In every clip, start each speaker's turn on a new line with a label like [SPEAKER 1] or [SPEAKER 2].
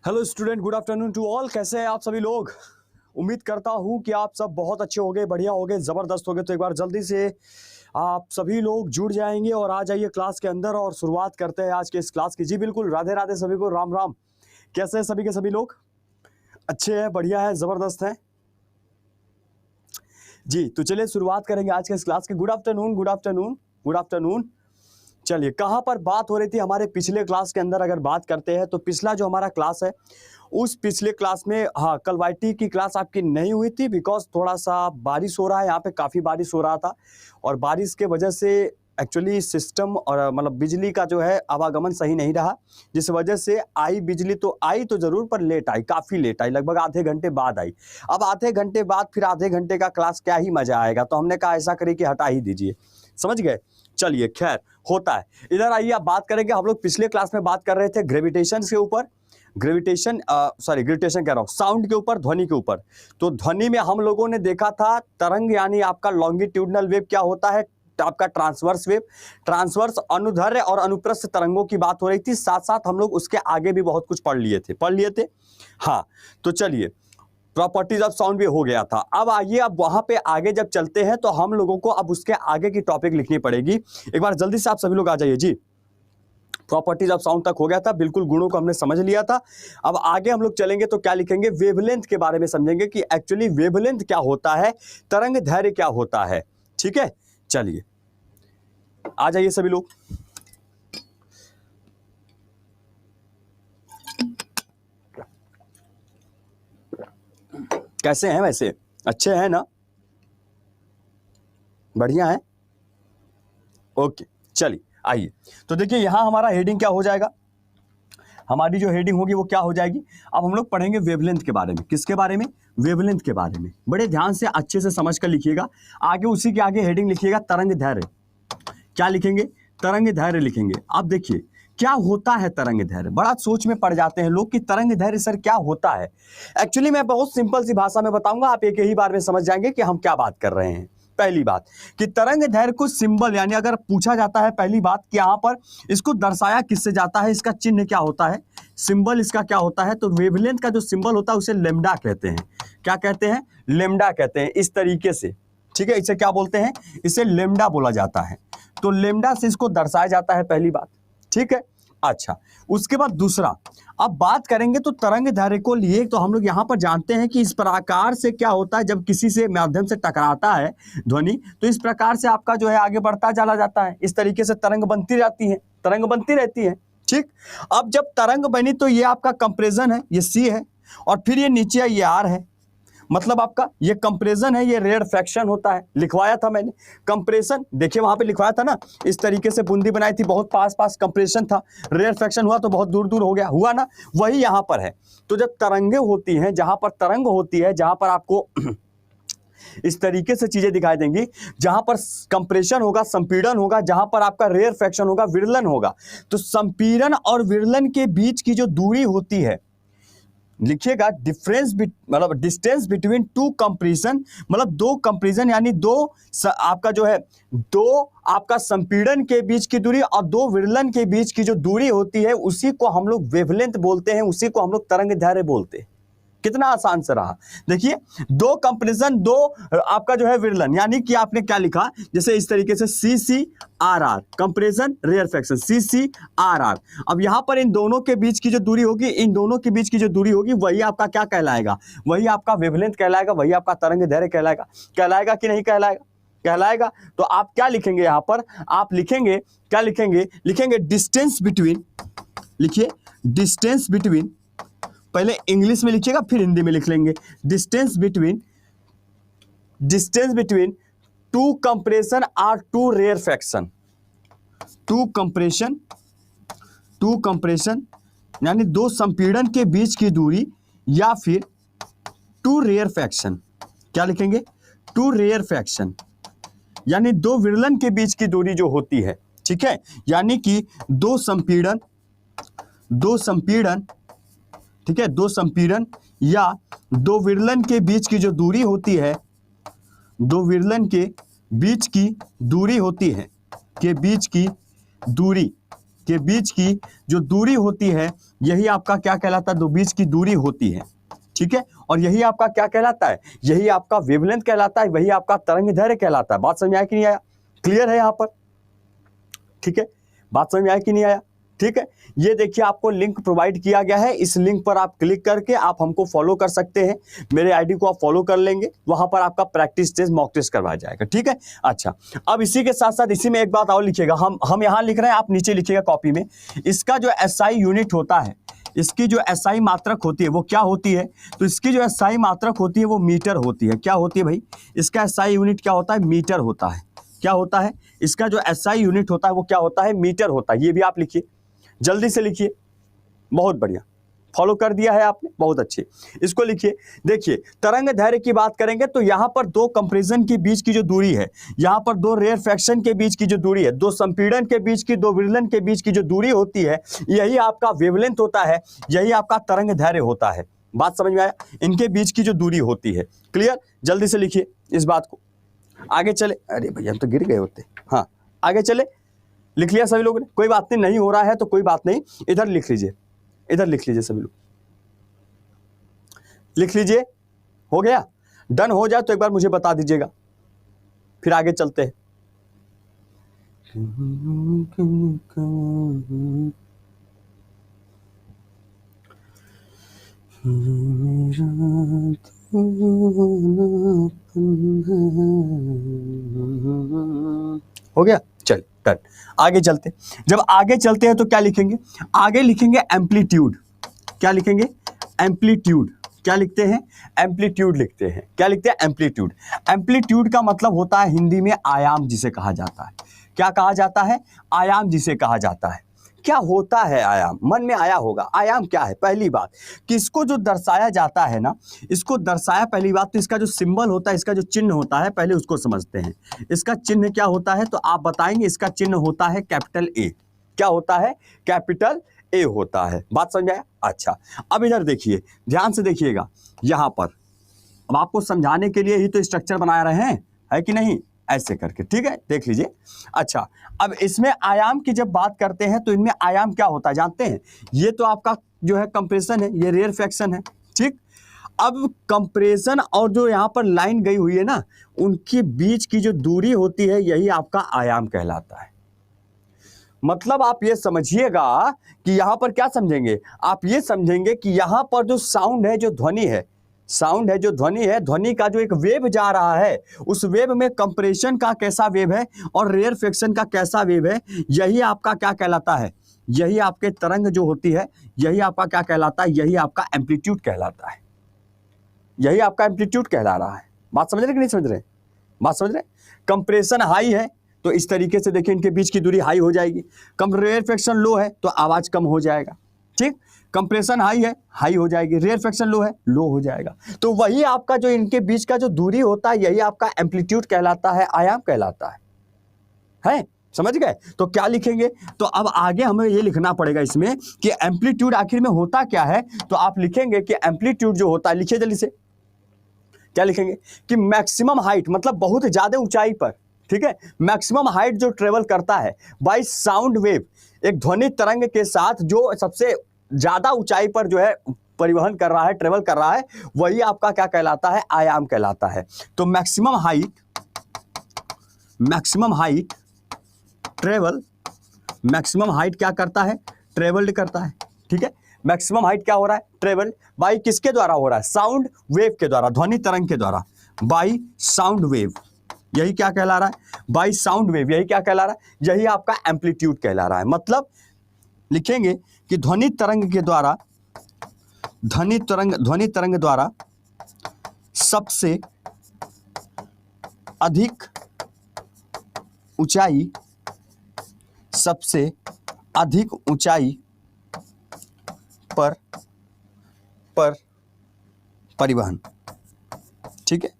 [SPEAKER 1] Hello student, good afternoon to all. कैसे हैं आप सभी लोग? उम्मीद करता हूं कि आप सब बहुत अच्छे होंगे, बढ़िया होंगे, ज़बरदस्त होंगे। तो एक बार जल्दी से आप सभी लोग जुड़ जाएंगे और आ जाइए क्लास के अंदर और शुरुआत करते हैं आज के इस क्लास की। जी बिल्कुल, राधे राधे सभी को, राम राम। कैसे हैं सभी के सभी लोग? अच्छे हैं, बढ़िया है, ज़बरदस्त है जी। तो चलिए शुरुआत करेंगे आज के इस क्लास की। Good afternoon, good afternoon, good afternoon. चलिए, कहाँ पर बात हो रही थी हमारे पिछले क्लास के अंदर? अगर बात करते हैं तो पिछला जो हमारा क्लास है, उस पिछले क्लास में, हाँ, कल वाईटी की क्लास आपकी नहीं हुई थी बिकॉज थोड़ा सा बारिश हो रहा है, यहाँ पे काफ़ी बारिश हो रहा था और बारिश के वजह से एक्चुअली सिस्टम और मतलब बिजली का जो है आवागमन सही नहीं रहा, जिस वजह से आई बिजली तो आई तो ज़रूर, पर लेट आई, काफ़ी लेट आई, लगभग आधे घंटे बाद आई। अब आधे घंटे बाद फिर आधे घंटे का क्लास क्या ही मज़ा आएगा, तो हमने कहा ऐसा करिए कि हटा ही दीजिए। समझ गए? चलिए, खैर होता है। इधर आइए, आप बात करेंगे। हम लोग पिछले क्लास में बात कर रहे थे ग्रेविटेशन के ऊपर, ग्रेविटेशन कह रहा हूँ, साउंड के ऊपर, ध्वनि के ऊपर। तो ध्वनि में हम लोगों ने देखा था तरंग यानी आपका लॉन्गिट्यूडनल वेव क्या होता है, आपका ट्रांसवर्स वेव, ट्रांसवर्स अनुदैर्ध्य और अनुप्रस्थ तरंगों की बात हो रही थी। साथ साथ हम लोग उसके आगे भी बहुत कुछ पढ़ लिए थे। हाँ, तो चलिए, प्रॉपर्टीज ऑफ साउंड भी हो गया था। अब आइए, अब वहां पे आगे जब चलते हैं तो हम लोगों को अब उसके आगे की टॉपिक लिखनी पड़ेगी। एक बार जल्दी से आप सभी लोग आ जाइए जी। प्रॉपर्टीज ऑफ साउंड तक हो गया था, बिल्कुल गुणों को हमने समझ लिया था। अब आगे हम लोग चलेंगे तो क्या लिखेंगे? वेवलेंथ के बारे में समझेंगे कि एक्चुअली वेवलेंथ क्या होता है, तरंग दैर्ध्य क्या होता है। ठीक है, चलिए आ जाइए सभी लोग। कैसे हैं वैसे? अच्छे हैं ना? बढ़िया है, ओके। चलिए आइए, तो देखिए यहां हमारा हेडिंग क्या हो जाएगा, हमारी जो हेडिंग होगी वो क्या हो जाएगी। अब हम लोग पढ़ेंगे वेवलेंथ के बारे में। किसके बारे में? वेवलेंथ के बारे में। बड़े ध्यान से अच्छे से समझ कर लिखिएगा। आगे उसी के आगे हेडिंग लिखिएगा तरंग दैर्ध्य। क्या लिखेंगे? तरंग दैर्ध्य लिखेंगे। अब देखिए क्या होता है तरंग दैर्ध्य। बड़ा सोच में पड़ जाते हैं लोग कि तरंग दैर्ध्य सर क्या होता है। एक्चुअली मैं बहुत सिंपल सी भाषा में बताऊंगा, आप एक ही बार में समझ जाएंगे कि हम क्या बात कर रहे हैं। पहली बात कि तरंग दैर्ध्य को सिंबल, यानी अगर पूछा जाता है पहली बात कि यहां पर इसको दर्शाया किससे जाता है, इसका चिन्ह क्या होता है, सिंबल इसका क्या होता है, तो वेवलेंथ का जो सिंबल होता है उसे लेम्डा कहते हैं। क्या कहते हैं? लेम्डा कहते हैं। इस तरीके से, ठीक है, इसे क्या बोलते हैं? इसे लेम्डा बोला जाता है। तो लेम्डा से इसको दर्शाया जाता है, पहली बात। ठीक है, अच्छा। उसके बाद दूसरा, अब बात करेंगे तो तरंग दैर्ध्य को लिए तो हम लोग यहां पर जानते हैं कि इस प्रकार से क्या होता है, जब किसी से माध्यम से टकराता है ध्वनि, तो इस प्रकार से आपका जो है आगे बढ़ता चला जाता है। इस तरीके से तरंग बनती रहती है, तरंग बनती रहती है। ठीक, अब जब तरंग बनी तो ये आपका कंप्रेशन है, ये सी है, और फिर ये नीचे ये आर है। मतलब आपका ये कंप्रेशन है, ये रेयरफैक्शन होता है। लिखवाया था मैंने कंप्रेशन, देखिए वहां पे लिखवाया था ना, इस तरीके से बूंदी बनाई थी, बहुत पास पास कंप्रेशन था, रेयरफैक्शन हुआ तो बहुत दूर दूर हो गया, हुआ ना, वही यहां पर है। तो जब तरंगे होती हैं, जहां पर तरंग होती है, जहां पर आपको इस तरीके से चीजें दिखाई देंगी, जहां पर कंप्रेशन होगा, संपीड़न होगा, जहां पर आपका रेयरफैक्शन होगा, विरलन होगा, तो संपीड़न और विरलन के बीच की जो दूरी होती है, लिखिएगा डिफरेंस, मतलब डिस्टेंस बिटवीन टू कंप्रेशन, मतलब दो कंप्रेशन यानी दो आपका जो है, दो आपका संपीड़न के बीच की दूरी और दो विरलन के बीच की जो दूरी होती है, उसी को हम लोग वेवलेंथ बोलते हैं, उसी को हम लोग तरंग दैर्ध्य बोलते हैं। कितना आसान से रहा। देखिए, दो कंप्रेशन, दो आपका जो है विरलन, यानी कि आपने क्या लिखा, जैसे इस तरीके से C C R R, compression rarefaction, C C R R. अब यहां पर इन दोनों के बीच की जो दूरी होगी, इन दोनों के बीच की जो दूरी होगी, वही आपका क्या कहलाएगा? वही आपका वेवलेंथ कहलाएगा, वही आपका तरंग दैर्ध्य कहलाएगा। कहलाएगा कि नहीं कहलाएगा? कहलाएगा। तो आप क्या लिखेंगे यहां पर? आप लिखेंगे, क्या लिखेंगे? लिखेंगे डिस्टेंस बिटवीन, लिखिए डिस्टेंस बिटवीन, पहले इंग्लिश में लिखिएगा फिर हिंदी में लिख लेंगे। डिस्टेंस बिटवीन टू कंप्रेशन और two rarefaction, two compression two compression यानी दो संपीड़न के बीच की दूरी, या फिर टू रेयरफैक्शन, क्या लिखेंगे, टू रेयरफैक्शन यानी दो विरलन के बीच की दूरी जो होती है, ठीक है, यानी कि दो संपीड़न, ठीक है, दो संपीड़न या दो विरलन के बीच की जो दूरी होती है, दो विरलन के बीच की दूरी होती है, के बीच की जो दूरी होती है, यही आपका क्या कहलाता है, दो बीच की दूरी होती है, ठीक है, और यही आपका क्या कहलाता है, यही आपका वेवलेंथ कहलाता है, वही आपका तरंगदैर्घ्य कहलाता है। बात समझ में आया कि नहीं आया, क्लियर है यहाँ पर, ठीक है, बात समझ में आया कि नहीं आया, ठीक है। ये देखिए आपको लिंक प्रोवाइड किया गया है, इस लिंक पर आप क्लिक करके आप हमको फॉलो कर सकते हैं, मेरे आईडी को आप फॉलो कर लेंगे, वहां पर आपका प्रैक्टिस टेस्ट, मॉक टेस्ट करवाया जाएगा, ठीक है। अच्छा, अब इसी के साथ साथ इसी में एक बात और लिखिएगा, हम यहाँ लिख रहे हैं, आप नीचे लिखिएगा कॉपी में, इसका जो एसआई यूनिट होता है, इसकी जो एसआई मात्रक होती है वो क्या होती है, तो इसकी जो एसआई मात्रक होती है वो मीटर होती है। क्या होती है भाई, इसका एसआई यूनिट क्या होता है, मीटर होता है। क्या होता है, इसका जो एसआई यूनिट होता है वो क्या होता है, मीटर होता है। ये भी आप लिखिए, जल्दी से लिखिए, बहुत बढ़िया, फॉलो कर दिया है आपने, बहुत अच्छे। इसको लिखिए, देखिए तरंगदैर्घ्य की बात करेंगे तो यहां पर दो कंप्रेशन के बीच की जो दूरी है, यहां पर दो रेयरफैक्शन के बीच की जो दूरी है, दो संपीड़न के बीच की, दो विरलन के बीच की जो दूरी होती है, यही आपका वेवलेंथ होता है, यही आपका तरंगदैर्घ्य होता है। बात समझ में आया, इनके बीच की जो दूरी होती है, क्लियर, जल्दी से लिखिए इस बात को। आगे चले, अरे भैया हम तो गिर गए होते, हाँ आगे चले, लिख लिया सभी लोगों ने, कोई बात नहीं, नहीं हो रहा है तो कोई बात नहीं, इधर लिख लीजिए, इधर लिख लीजिए, सभी लोग लिख लीजिए, हो गया, डन हो जाए तो एक बार मुझे बता दीजिएगा, फिर आगे चलते हैं। हो गया, चल डन, आगे चलते। जब आगे चलते हैं तो क्या लिखेंगे, आगे लिखेंगे एम्पलीट्यूड। क्या लिखेंगे, एम्पलीट्यूड। क्या लिखते हैं, एम्पलीट्यूड लिखते हैं। क्या लिखते हैं, एम्पलीट्यूड। एम्पलीट्यूड का मतलब होता है हिंदी में आयाम, जिसे कहा जाता है। क्या कहा जाता है, आयाम जिसे कहा जाता है। क्या होता है आयाम, मन में आया होगा, आयाम क्या है। पहली बात कि इसको जो दर्शाया जाता है ना, इसको दर्शाया, पहली बात तो इसका जो सिंबल होता है, इसका जो चिन्ह होता है, पहले उसको समझते हैं। इसका चिन्ह क्या होता है, तो आप बताएंगे, इसका चिन्ह होता है कैपिटल ए। क्या होता है, कैपिटल ए होता है। बात समझ आया। अच्छा, अब इधर देखिए, ध्यान से देखिएगा, यहां पर अब आपको समझाने के लिए ही तो स्ट्रक्चर बना रहे हैं, है कि नहीं, ऐसे करके, ठीक है, देख लीजिए। अच्छा, अब इसमें आयाम की जब बात करते हैं तो इनमें आयाम क्या होता है जानते हैं, ये तो आपका जो है कंप्रेशन है, ये रेयरफैक्शन है, ठीक। अब कंप्रेशन और जो यहाँ पर लाइन गई हुई है ना, उनके बीच की जो दूरी होती है, यही आपका आयाम कहलाता है। मतलब आप ये समझिएगा कि यहां पर क्या समझेंगे, आप ये समझेंगे कि यहां पर जो साउंड है, जो ध्वनि है, साउंड है, जो ध्वनि है, ध्वनि का जो एक वेव जा रहा है, उस वेव में कंप्रेशन का कैसा वेव है और रेयरफैक्शन का कैसा वेव है, यही आपका क्या कहलाता है, यही आपके तरंग जो होती है, यही आपका क्या कहलाता है, यही आपका एम्पलीट्यूड कहलाता है। यही आपका एम्पलीट्यूड कहला रहा है। बात समझ रहे कि नहीं समझ रहे, बात समझ रहे। कंप्रेशन हाई है तो इस तरीके से देखिए, इनके बीच की दूरी हाई हो जाएगी। कम रेयरफैक्शन लो है तो आवाज कम हो जाएगा, ठीक। कंप्रेशन हाई है, हाई हो जाएगी, रेयरफैक्शन लो है, लो हो जाएगा। तो वही आपका जो इनके बीच का जो दूरी होता है, यही आपका एम्पलीट्यूड कहलाता है, आयाम कहलाता है? समझ गए। तो क्या लिखेंगे, तो अब आगे हमें ये लिखना पड़ेगा इसमें कि एम्पलीट्यूड आखिर में होता क्या है। तो आप लिखेंगे कि एम्पलीट्यूड जो होता है, लिखिए जल्दी से, क्या लिखेंगे कि मैक्सिमम हाइट, मतलब बहुत ज्यादा ऊंचाई पर, ठीक है, मैक्सिमम हाइट जो ट्रेवल करता है बाय साउंड वेव, एक ध्वनि तरंग के साथ जो सबसे ज्यादा ऊंचाई पर जो है परिवहन कर रहा है, ट्रेवल कर रहा है, वही आपका क्या कहलाता है, आयाम कहलाता है। तो maximum height travel, maximum height क्या करता है, ट्रेवल्ड करता है, ठीक है। मैक्सिमम हाइट क्या हो रहा है, ट्रेवल बाई किसके द्वारा हो रहा है, साउंड वेव के द्वारा, ध्वनि तरंग के द्वारा, बाई साउंड वेव, यही क्या कहला रहा है, बाई साउंड वेव, यही क्या कहला रहा है, यही आपका एम्पलीट्यूड कहला रहा है। मतलब लिखेंगे कि ध्वनि तरंग के द्वारा, ध्वनि तरंग द्वारा सबसे अधिक ऊंचाई, सबसे अधिक ऊंचाई पर परिवहन, ठीक है,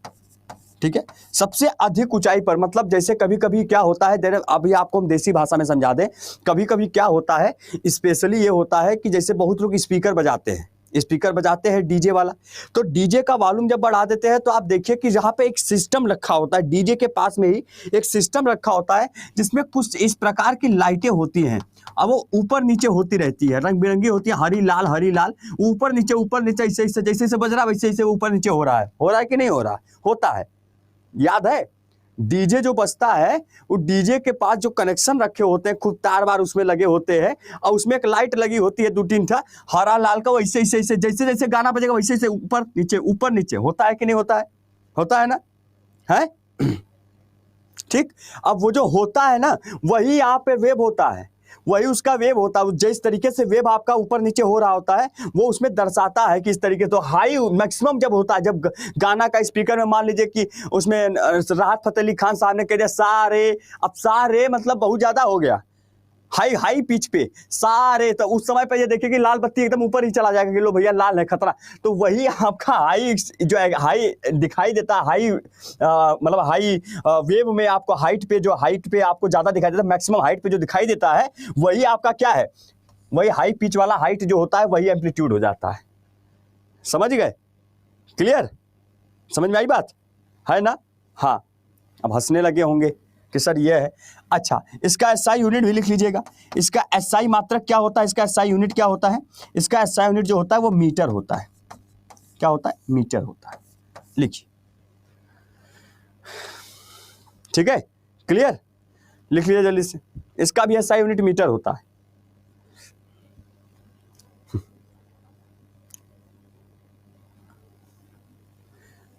[SPEAKER 1] ठीक है। सबसे अधिक ऊंचाई पर, मतलब जैसे कभी कभी क्या होता है, अभी आपको हम देसी भाषा में समझा दें, कभी कभी क्या होता है, स्पेशली ये होता है कि जैसे बहुत लोग स्पीकर बजाते हैं डीजे वाला, तो डीजे का वॉल्यूम जब बढ़ा देते हैं तो आप देखिए कि जहाँ पे एक सिस्टम रखा होता है, डीजे के पास में ही एक सिस्टम रखा होता है जिसमें कुछ इस प्रकार की लाइटें होती हैं। अब वो ऊपर नीचे होती रहती है, रंग बिरंगी होती है, हरी लाल, ऊपर नीचे ऐसे जैसे जैसे बज रहा है वैसे ऊपर नीचे हो रहा है कि नहीं हो रहा, होता है। याद है, डीजे जो बजता है वो डीजे के पास जो कनेक्शन रखे होते हैं, खूब तार वार उसमें लगे होते हैं, और उसमें एक लाइट लगी होती है 2-3 ठा, हरा लाल का, वैसे जैसे जैसे गाना बजेगा वैसे ऊपर नीचे होता है कि नहीं होता है, होता है ना, है ठीक। अब वो जो होता है ना, वही यहाँ पे वेव होता है, वही उसका वेव होता है। जिस तरीके से वेव आपका ऊपर नीचे हो रहा होता है वो उसमें दर्शाता है कि इस तरीके, तो हाई मैक्सिमम जब होता है, जब गाना का स्पीकर में मान लीजिए कि उसमें राहत फतेह अली खान साहब ने कह दिया सारे, अब सारे मतलब बहुत ज्यादा हो गया, हाई पिच पे सारे, तो उस समय पे ये देखिए कि लाल बत्ती एकदम ऊपर ही चला जाएगा कि लो भैया लाल है खतरा, तो वही आपका हाई जो है, हाई दिखाई देता है, हाई मतलब हाई वेव में आपको हाइट पे आपको ज्यादा दिखाई देता है, मैक्सिमम हाइट पे जो दिखाई देता है वही आपका क्या है, वही हाई पिच वाला हाइट जो होता है वही एम्पलीट्यूड हो जाता है। समझ गए, क्लियर, समझ में आई बात है ना। हाँ, अब हंसने लगे होंगे कि सर ये है। अच्छा, इसका एसआई यूनिट भी लिख लीजिएगा। इसका एसआई मात्रक क्या होता है, इसका एसआई यूनिट क्या होता है, इसका एसआई यूनिट जो होता है वो मीटर होता है। क्या होता है, मीटर होता है, लिखिए, ठीक है, क्लियर, लिख लीजिए जल्दी से, इसका भी एसआई यूनिट मीटर होता है।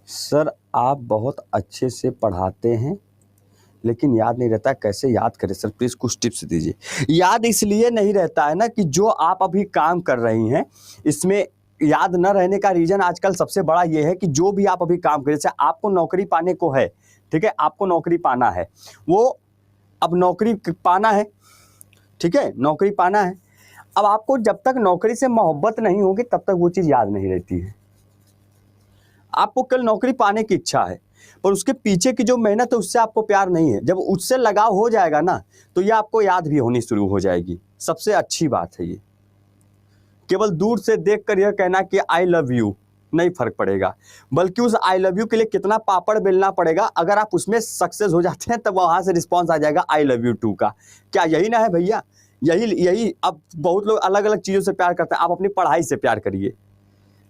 [SPEAKER 1] सर आप बहुत अच्छे से पढ़ाते हैं लेकिन याद नहीं रहता, कैसे याद करें सर, प्लीज कुछ टिप्स दीजिए। याद इसलिए नहीं रहता है ना कि जो आप अभी काम कर रही हैं इसमें याद न रहने का रीजन आजकल सबसे बड़ा ये है कि जो भी आप अभी काम करें, जैसे आपको नौकरी पाने को है, ठीक है, आपको नौकरी पाना है, वो अब नौकरी पाना है, ठीक है, नौकरी पाना है। अब आपको जब तक नौकरी से मोहब्बत नहीं होगी तब तक वो चीज़ याद नहीं रहती है। आपको कल नौकरी पाने की इच्छा है पर उसके पीछे की जो मेहनत है उससे आपको प्यार नहीं है, जब उससे लगाव हो जाएगा ना तो ये आपको याद भी होनी शुरू हो जाएगी। सबसे अच्छी बात है ये, केवल दूर से देखकर यह कहना कि आई लव यू नहीं फर्क पड़ेगा, बल्कि उस आई लव यू के लिए कितना पापड़ बेलना पड़ेगा, अगर आप उसमें सक्सेस हो जाते हैं तब वहां से रिस्पॉन्स आ जाएगा आई लव यू टू का। क्या यही ना है भैया, यही। अब बहुत लोग अलग अलग चीज़ों से प्यार करते हैं, आप अपनी पढ़ाई से प्यार करिए।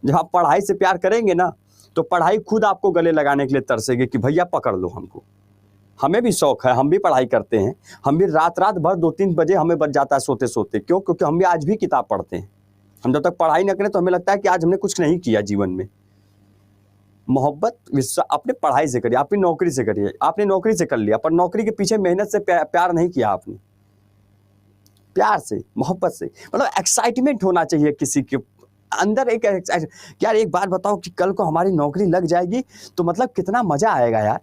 [SPEAKER 1] जब आप पढ़ाई से प्यार करेंगे ना तो पढ़ाई खुद आपको गले लगाने के लिए तरसेगी कि भैया पकड़ लो हमको। हमें भी शौक है, हम भी पढ़ाई करते हैं, हम भी रात भर 2-3 बजे हमें बच जाता है सोते सोते, क्यों, क्योंकि हम भी आज भी किताब पढ़ते हैं। हम जब तक पढ़ाई न करें तो हमें लगता है कि आज हमने कुछ नहीं किया जीवन में। मोहब्बत विश्वास अपने पढ़ाई से करिए, अपनी नौकरी से करिए। आपने नौकरी से कर लिया पर नौकरी के पीछे मेहनत से प्यार नहीं किया आपने, प्यार से मोहब्बत से, मतलब एक्साइटमेंट होना चाहिए किसी के अंदर। यार एक बात बताओ कि कल को हमारी नौकरी लग जाएगी तो मतलब कितना मजा आएगा यार,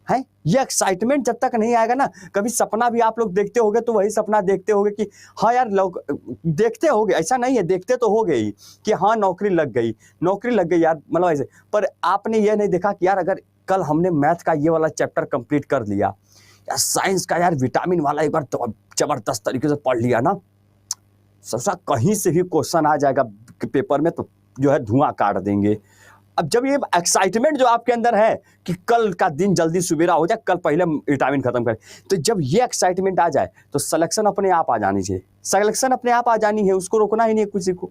[SPEAKER 1] है ये एक्साइटमेंट जब तक नहीं आएगा ना। कभी सपना भी आप लोग देखते होगे तो वही सपना देखते होगे कि हाँ यार लोग देखते होगे, ऐसा नहीं है, देखते तो हो गई कि हाँ नौकरी लग गई यार, मतलब ऐसे। पर आपने ये नहीं देखा कि यार अगर कल हमने मैथ का ये वाला चैप्टर कंप्लीट कर लिया या साइंस का यार विटामिन वाला एक बार तो जबरदस्त तरीके से पढ़ लिया ना, सबसा कहीं से भी क्वेश्चन आ जाएगा पेपर में तो जो है धुआं काट देंगे। अब जब ये एक्साइटमेंट जो आपके अंदर है कि कल का दिन जल्दी सुबेरा हो जाए, कल पहले विटामिन खत्म करें, तो जब ये एक्साइटमेंट आ जाए तो सिलेक्शन अपने आप आ जानी चाहिए। सिलेक्शन अपने आप आ जानी है, उसको रोकना ही नहीं है किसी को।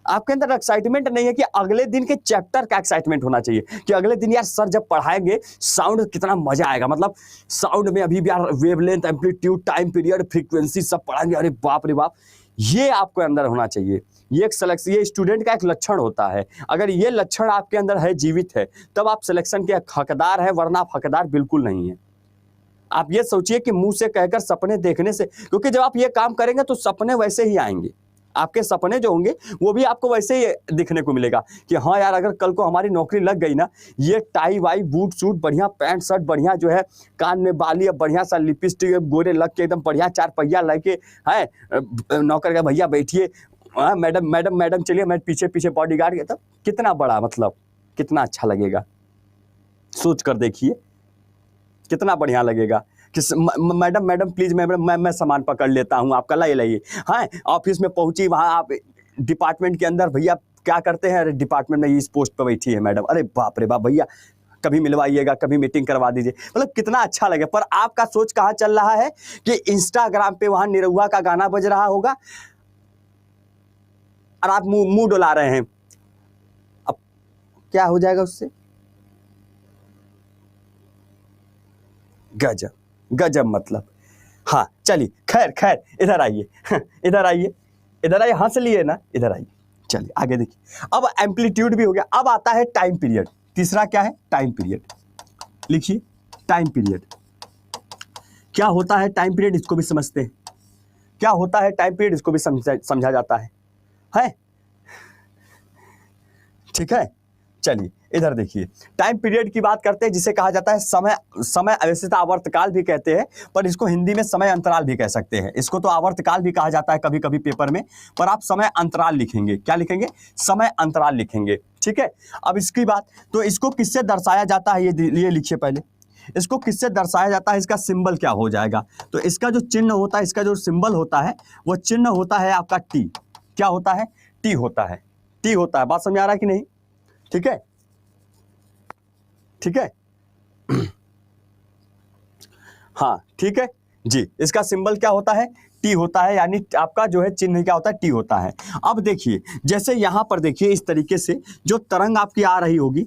[SPEAKER 1] आपके अंदर एक्साइटमेंट नहीं है कि अगले दिन के चैप्टर का एक्साइटमेंट होना चाहिए कि अगले दिन यार सर जब पढ़ाएंगे साउंड कितना मजा आएगा, मतलब साउंड में अभी भी यार wavelength, amplitude, time period, frequency सब पढ़ाएंगे, अरे बाप रे बाप। ये आपके अंदर होना चाहिए। ये एक सिलेक्शन, ये स्टूडेंट का एक लक्षण होता है। अगर ये लक्षण आपके अंदर है, जीवित है, तब आप सिलेक्शन के हकदार हैं, वरना आप हकदार बिल्कुल नहीं है। आप ये सोचिए कि मुंह से कहकर सपने देखने से, क्योंकि जब आप ये काम करेंगे तो सपने वैसे ही आएंगे। आपके सपने जो होंगे वो भी आपको वैसे ही दिखने को मिलेगा कि हाँ यार अगर कल को हमारी नौकरी लग गई ना, ये टाई वाई बूट सूट बढ़िया, पैंट शर्ट बढ़िया, जो है कान में बाली, अब बढ़िया सा लिपस्टिक गोरे लग के एकदम बढ़िया 4 पहिया लेके है नौकर का भैया बैठिए, हाँ मैडम मैडम मैडम चलिए, मैं पीछे पीछे बॉडीगार्ड के, तब कितना बड़ा, मतलब कितना अच्छा लगेगा, सोच कर देखिए कितना बढ़िया लगेगा कि मैडम मैडम प्लीज मैडम मैं सामान पकड़ लेता हूँ, आपका लाइए लाइए। हाँ, ऑफिस में पहुंची, वहां आप डिपार्टमेंट के अंदर, भैया क्या करते हैं, अरे डिपार्टमेंट में इस पोस्ट पर बैठी है मैडम, अरे बाप रे बाप भैया कभी मिलवाइएगा, कभी मीटिंग करवा दीजिए, मतलब कितना अच्छा लगे। पर आपका सोच कहाँ चल रहा है कि इंस्टाग्राम पे वहां निरहुआ का गाना बज रहा होगा और आप मुंह डुला रहे हैं। अब क्या हो जाएगा उससे? गजब गजब, मतलब। हाँ चलिए, खैर खैर, इधर आइए इधर आइए, इधर आइए, हंस लिए ना, इधर आइए। चलिए आगे देखिए, अब एम्पलीट्यूड भी हो गया, अब आता है टाइम पीरियड। तीसरा क्या है? Time period. लिखिए टाइम पीरियड। क्या होता है टाइम पीरियड, इसको भी समझते हैं। क्या होता है टाइम पीरियड, इसको भी समझा जाता है ठीक है। चलिए इधर देखिए, टाइम पीरियड की बात करते हैं, जिसे कहा जाता है समय। समय वैसे तो आवर्तकाल भी कहते हैं, पर इसको हिंदी में समय अंतराल भी कह सकते हैं। इसको तो आवर्तकाल भी कहा जाता है कभी कभी पेपर में, पर आप समय अंतराल लिखेंगे। क्या लिखेंगे? समय अंतराल लिखेंगे, ठीक है। अब इसकी बात, तो इसको किससे दर्शाया जाता है, ये लिखिए पहले। इसको किससे दर्शाया जाता है, इसका सिंबल क्या हो जाएगा? तो इसका जो चिन्ह होता है, इसका जो सिंबल होता है, वो चिन्ह होता है आपका टी। क्या होता है? टी होता है। टी होता है। बात समझ आ रहा है कि नहीं? ठीक है, ठीक है हाँ ठीक है जी। इसका सिंबल क्या होता है? टी होता है, यानी आपका जो है चिन्ह क्या होता है? टी होता है। अब देखिए, जैसे यहां पर देखिए, इस तरीके से जो तरंग आपकी आ रही होगी,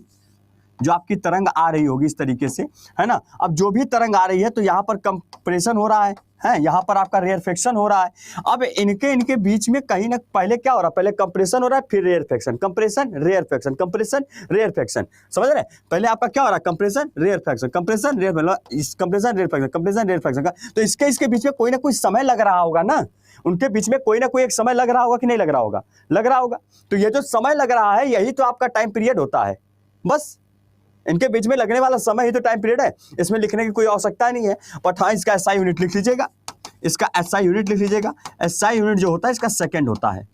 [SPEAKER 1] जो आपकी तरंग आ रही होगी इस तरीके से, है ना। अब जो भी तरंग आ रही है, तो यहाँ पर कंप्रेशन हो रहा है यहाँ पर आपका रेयरफेक्शन हो रहा है। अब इनके बीच में कहीं ना पहले क्या हो रहा है? पहले कंप्रेशन हो रहा है, फिर rarefaction, compression rarefaction, compression rarefaction. समझ रहे हैं? पहले आपका क्या हो रहा है? Compression rarefaction, compression rarefaction, compression rarefaction, compression rarefaction का। तो इसके बीच में कोई ना कोई समय लग रहा होगा ना, उनके बीच में कोई ना कोई एक समय लग रहा होगा कि नहीं लग रहा होगा? लग रहा होगा। तो ये जो समय लग रहा है, यही तो आपका टाइम पीरियड होता है। बस इनके बीच में लगने वाला समय ही तो टाइम पीरियड है। इसमें लिखने की कोई आवश्यकता नहीं है। बट हाँ, इसका एसआई यूनिट लिख लीजिएगा, इसका एसआई यूनिट लिख लीजिएगा। एसआई यूनिट जो होता है इसका सेकंड होता है।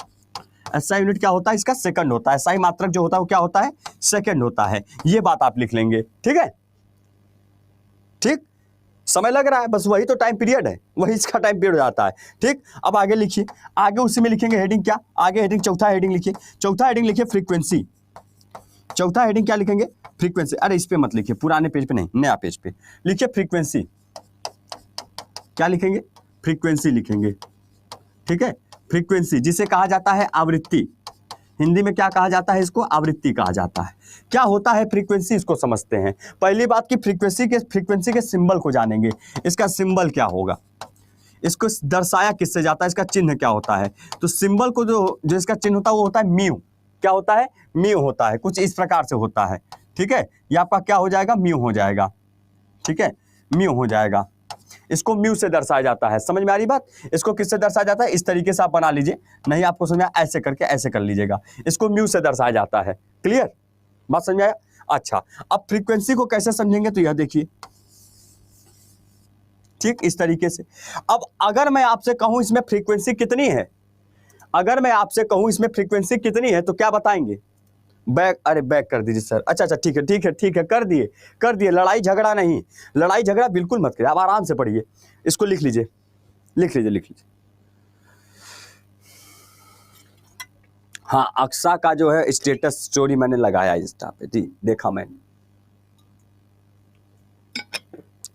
[SPEAKER 1] एसआई यूनिट क्या होता है? इसका सेकंड होता है। एसआई मात्रक जो होता है वो क्या होता है? सेकंड होता है। ये बात आप लिख लेंगे, ठीक है। ठीक, समय लग रहा है, बस वही तो टाइम पीरियड है, वही इसका टाइम पीरियड आता है। ठीक, अब आगे लिखिए, आगे उसी में लिखेंगे हेडिंग क्या? आगे हेडिंग, चौथा हेडिंग लिखिए। चौथा हेडिंग लिखिए फ्रीक्वेंसी। चौथा हेडिंग क्या लिखेंगे? फ्रीक्वेंसी। अरे इस पे मत लिखिए, पुराने पेज पे नहीं, नया पेज पे लिखिए फ्रीक्वेंसी। क्या लिखेंगे? फ्रीक्वेंसी लिखेंगे, ठीक है। फ्रीक्वेंसी, जिसे कहा जाता है आवृत्ति। हिंदी में क्या कहा जाता है? इसको आवृत्ति कहा जाता है। क्या होता है फ्रीक्वेंसी, इसको समझते हैं। पहली बात की फ्रीक्वेंसी के सिंबल को जानेंगे। इसका सिंबल क्या होगा? इसको दर्शाया किससे जाता है? इसका चिन्ह क्या होता है? तो सिंबल को जो इसका चिन्ह होता है वो होता है म्यू। क्या होता है? म्यू होता है। कुछ इस प्रकार से होता है, ठीक है। ये आपका क्या हो जाएगा? म्यू हो जाएगा, ठीक है। म्यू हो जाएगा। इसको म्यू से दर्शाया जाता है। समझ में आ रही बात? इसको किससे दर्शाया जाता है? इस तरीके से आप बना लीजिए, नहीं आपको समझ में आया ऐसे करके ऐसे कर लीजिएगा। इसको म्यू से दर्शाया जाता है। क्लियर? बात समझ में आया? अच्छा, अब फ्रीक्वेंसी को कैसे समझेंगे? तो यह देखिए, ठीक इस तरीके से। अब अगर मैं आपसे कहूं इसमें फ्रीक्वेंसी कितनी है, अगर मैं आपसे कहूं इसमें फ्रीक्वेंसी कितनी है, तो क्या बताएंगे? बैक, अरे बैक कर दीजिए सर। अच्छा अच्छा, ठीक है ठीक है ठीक है, कर दिए कर दिए। लड़ाई झगड़ा नहीं, लड़ाई झगड़ा बिल्कुल मत करिए, आप आराम से पढ़िए। इसको लिख लीजिए, लिख लीजिए, लिख लीजिए। हाँ, अक्सा का जो है स्टेटस स्टोरी मैंने लगाया इंस्टा पे, जी देखा मैंने।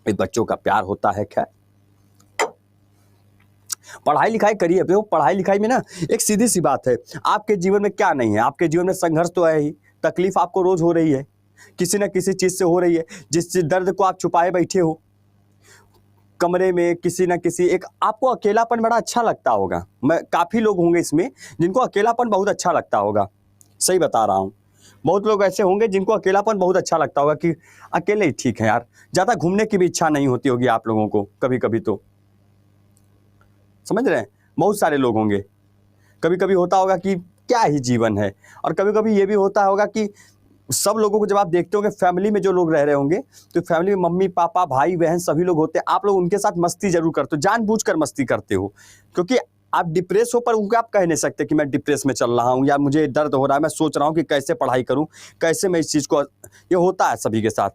[SPEAKER 1] इस बच्चों का प्यार होता है। खैर, पढ़ाई लिखाई करिए। देखो पढ़ाई लिखाई में ना एक सीधी सी बात है, आपके जीवन में क्या नहीं है? आपके जीवन में संघर्ष तो है ही, तकलीफ आपको रोज हो रही है, किसी न किसी चीज से हो रही है, जिस दर्द को आप छुपाए बैठे हो कमरे में, किसी न किसी एक। आपको अकेलापन बड़ा अच्छा लगता होगा। मैं काफी लोग होंगे इसमें जिनको अकेलापन बहुत अच्छा लगता होगा, सही बता रहा हूँ। बहुत लोग ऐसे होंगे जिनको अकेलापन बहुत अच्छा लगता होगा कि अकेले ही ठीक है यार, ज्यादा घूमने की भी इच्छा नहीं होती होगी आप लोगों को कभी कभी। तो समझ रहे हैं, बहुत सारे लोग होंगे। कभी कभी होता होगा कि क्या ही जीवन है, और कभी कभी ये भी होता होगा कि सब लोगों को जब आप देखते होंगे, फैमिली में जो लोग रह रहे होंगे, तो फैमिली में मम्मी पापा भाई बहन सभी लोग होते हैं, आप लोग उनके साथ मस्ती जरूर करते हो, जानबूझकर मस्ती करते हो, क्योंकि आप डिप्रेस हो पर उनको आप कह नहीं सकते कि मैं डिप्रेस में चल रहा हूँ या मुझे दर्द हो रहा है, मैं सोच रहा हूँ कि कैसे पढ़ाई करूँ, कैसे मैं इस चीज़ को, ये होता है सभी के साथ,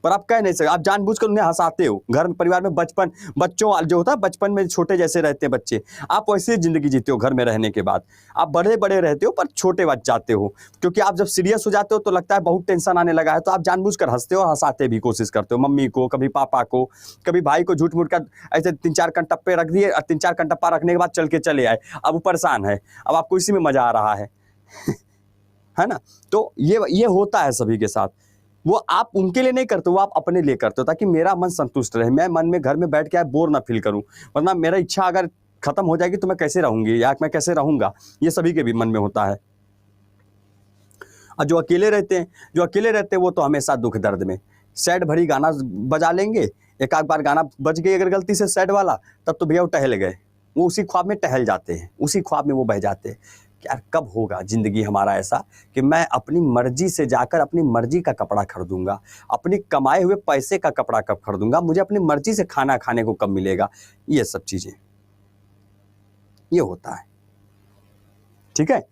[SPEAKER 1] पर आप कह नहीं सकते। आप जानबूझकर उन्हें हंसाते हो। घर में परिवार में बच्चों जो होता है बचपन में छोटे जैसे रहते हैं बच्चे, आप वैसे जिंदगी जीते हो घर में रहने के बाद। आप बड़े बड़े रहते हो पर छोटे बच जाते हो, क्योंकि आप जब सीरियस हो जाते हो तो लगता है बहुत टेंशन आने लगा है, तो आप जानबूझकर हंसते हो और हंसाते भी कोशिश करते हो मम्मी को, कभी पापा को, कभी भाई को झूठ मूठ कर ऐसे 3-4 कनटप्पे रख दिए और 3-4 कनटप्पा रखने के बाद चल के चले आए। अब वो परेशान है, अब आपको इसी में मजा आ रहा है है ना। तो ये होता है सभी के साथ। वो आप उनके लिए नहीं करते, वो आप अपने लिए करते हो ताकि मेरा मन संतुष्ट रहे, मैं मन में घर में बैठ के बोर ना फील करूं, वरना मेरा इच्छा अगर खत्म हो जाएगी तो मैं कैसे रहूंगी या मैं कैसे रहूंगा, ये सभी के भी मन में होता है। और जो अकेले रहते हैं वो तो हमेशा दुख दर्द में सैड भरी गाना बजा लेंगे, एक आध बार गाना बज गई अगर गलती से सैड वाला, तब तो भैया वो टहल गए, वो उसी ख्वाब में टहल जाते हैं, उसी ख्वाब में वो बह जाते हैं। यार कब होगा जिंदगी हमारा ऐसा कि मैं अपनी मर्जी से जाकर अपनी मर्जी का कपड़ा खरीदूंगा, अपनी कमाए हुए पैसे का कपड़ा कब खरीदूंगा, मुझे अपनी मर्जी से खाना खाने को कब मिलेगा, ये सब चीजें ये होता है। ठीक है,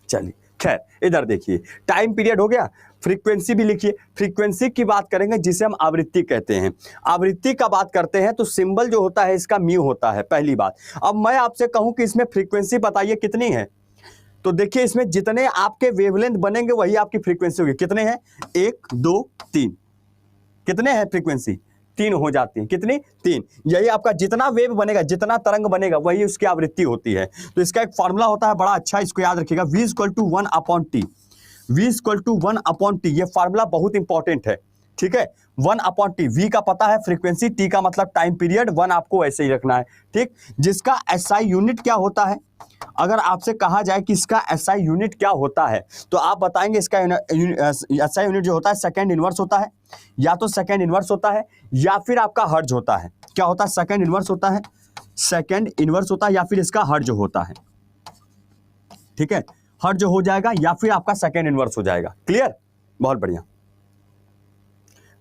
[SPEAKER 1] चलिए खैर इधर देखिए, टाइम पीरियड हो गया, फ्रीक्वेंसी भी लिखिए। फ्रीक्वेंसी की बात करेंगे जिसे हम आवृत्ति कहते हैं। आवृत्ति का बात करते हैं तो सिंबल जो होता है इसका म्यू होता है, पहली बात। अब मैं आपसे कहूं कि इसमें फ्रीक्वेंसी बताइए कितनी है, तो देखिए इसमें जितने आपके वेवलेंथ बनेंगे वही आपकी फ्रीक्वेंसी होगी। कितने हैं, 1 2 3, कितने हैं फ्रीक्वेंसी, 3 हो जाती है, कितनी, 3। यही आपका जितना वेव बनेगा, जितना तरंग बनेगा वही उसकी आवृत्ति होती है। तो इसका एक फॉर्मूला होता है बड़ा अच्छा, इसको याद रखिएगा, V = 1/T, V = 1/T, ये फार्मूला बहुत इंपॉर्टेंट है। ठीक है, 1/T, V का पता है फ्रीक्वेंसी, T का मतलब टाइम पीरियड, 1 आपको ऐसे ही रखना है। ठीक, जिसका SI यूनिट क्या होता है, अगर आपसे कहा जाए कि इसका SI यूनिट क्या होता है तो आप बताएंगे इसका SI यूनिट जो होता है सेकंड इनवर्स होता है, या तो सेकंड इनवर्स होता है या फिर आपका हर्ज होता है। क्या होता है, सेकंड इनवर्स होता है, सेकंड इनवर्स होता है या फिर इसका हर्ज होता है। ठीक है, हर्ज हो जाएगा या फिर आपका सेकंड इनवर्स हो जाएगा। क्लियर, बहुत बढ़िया,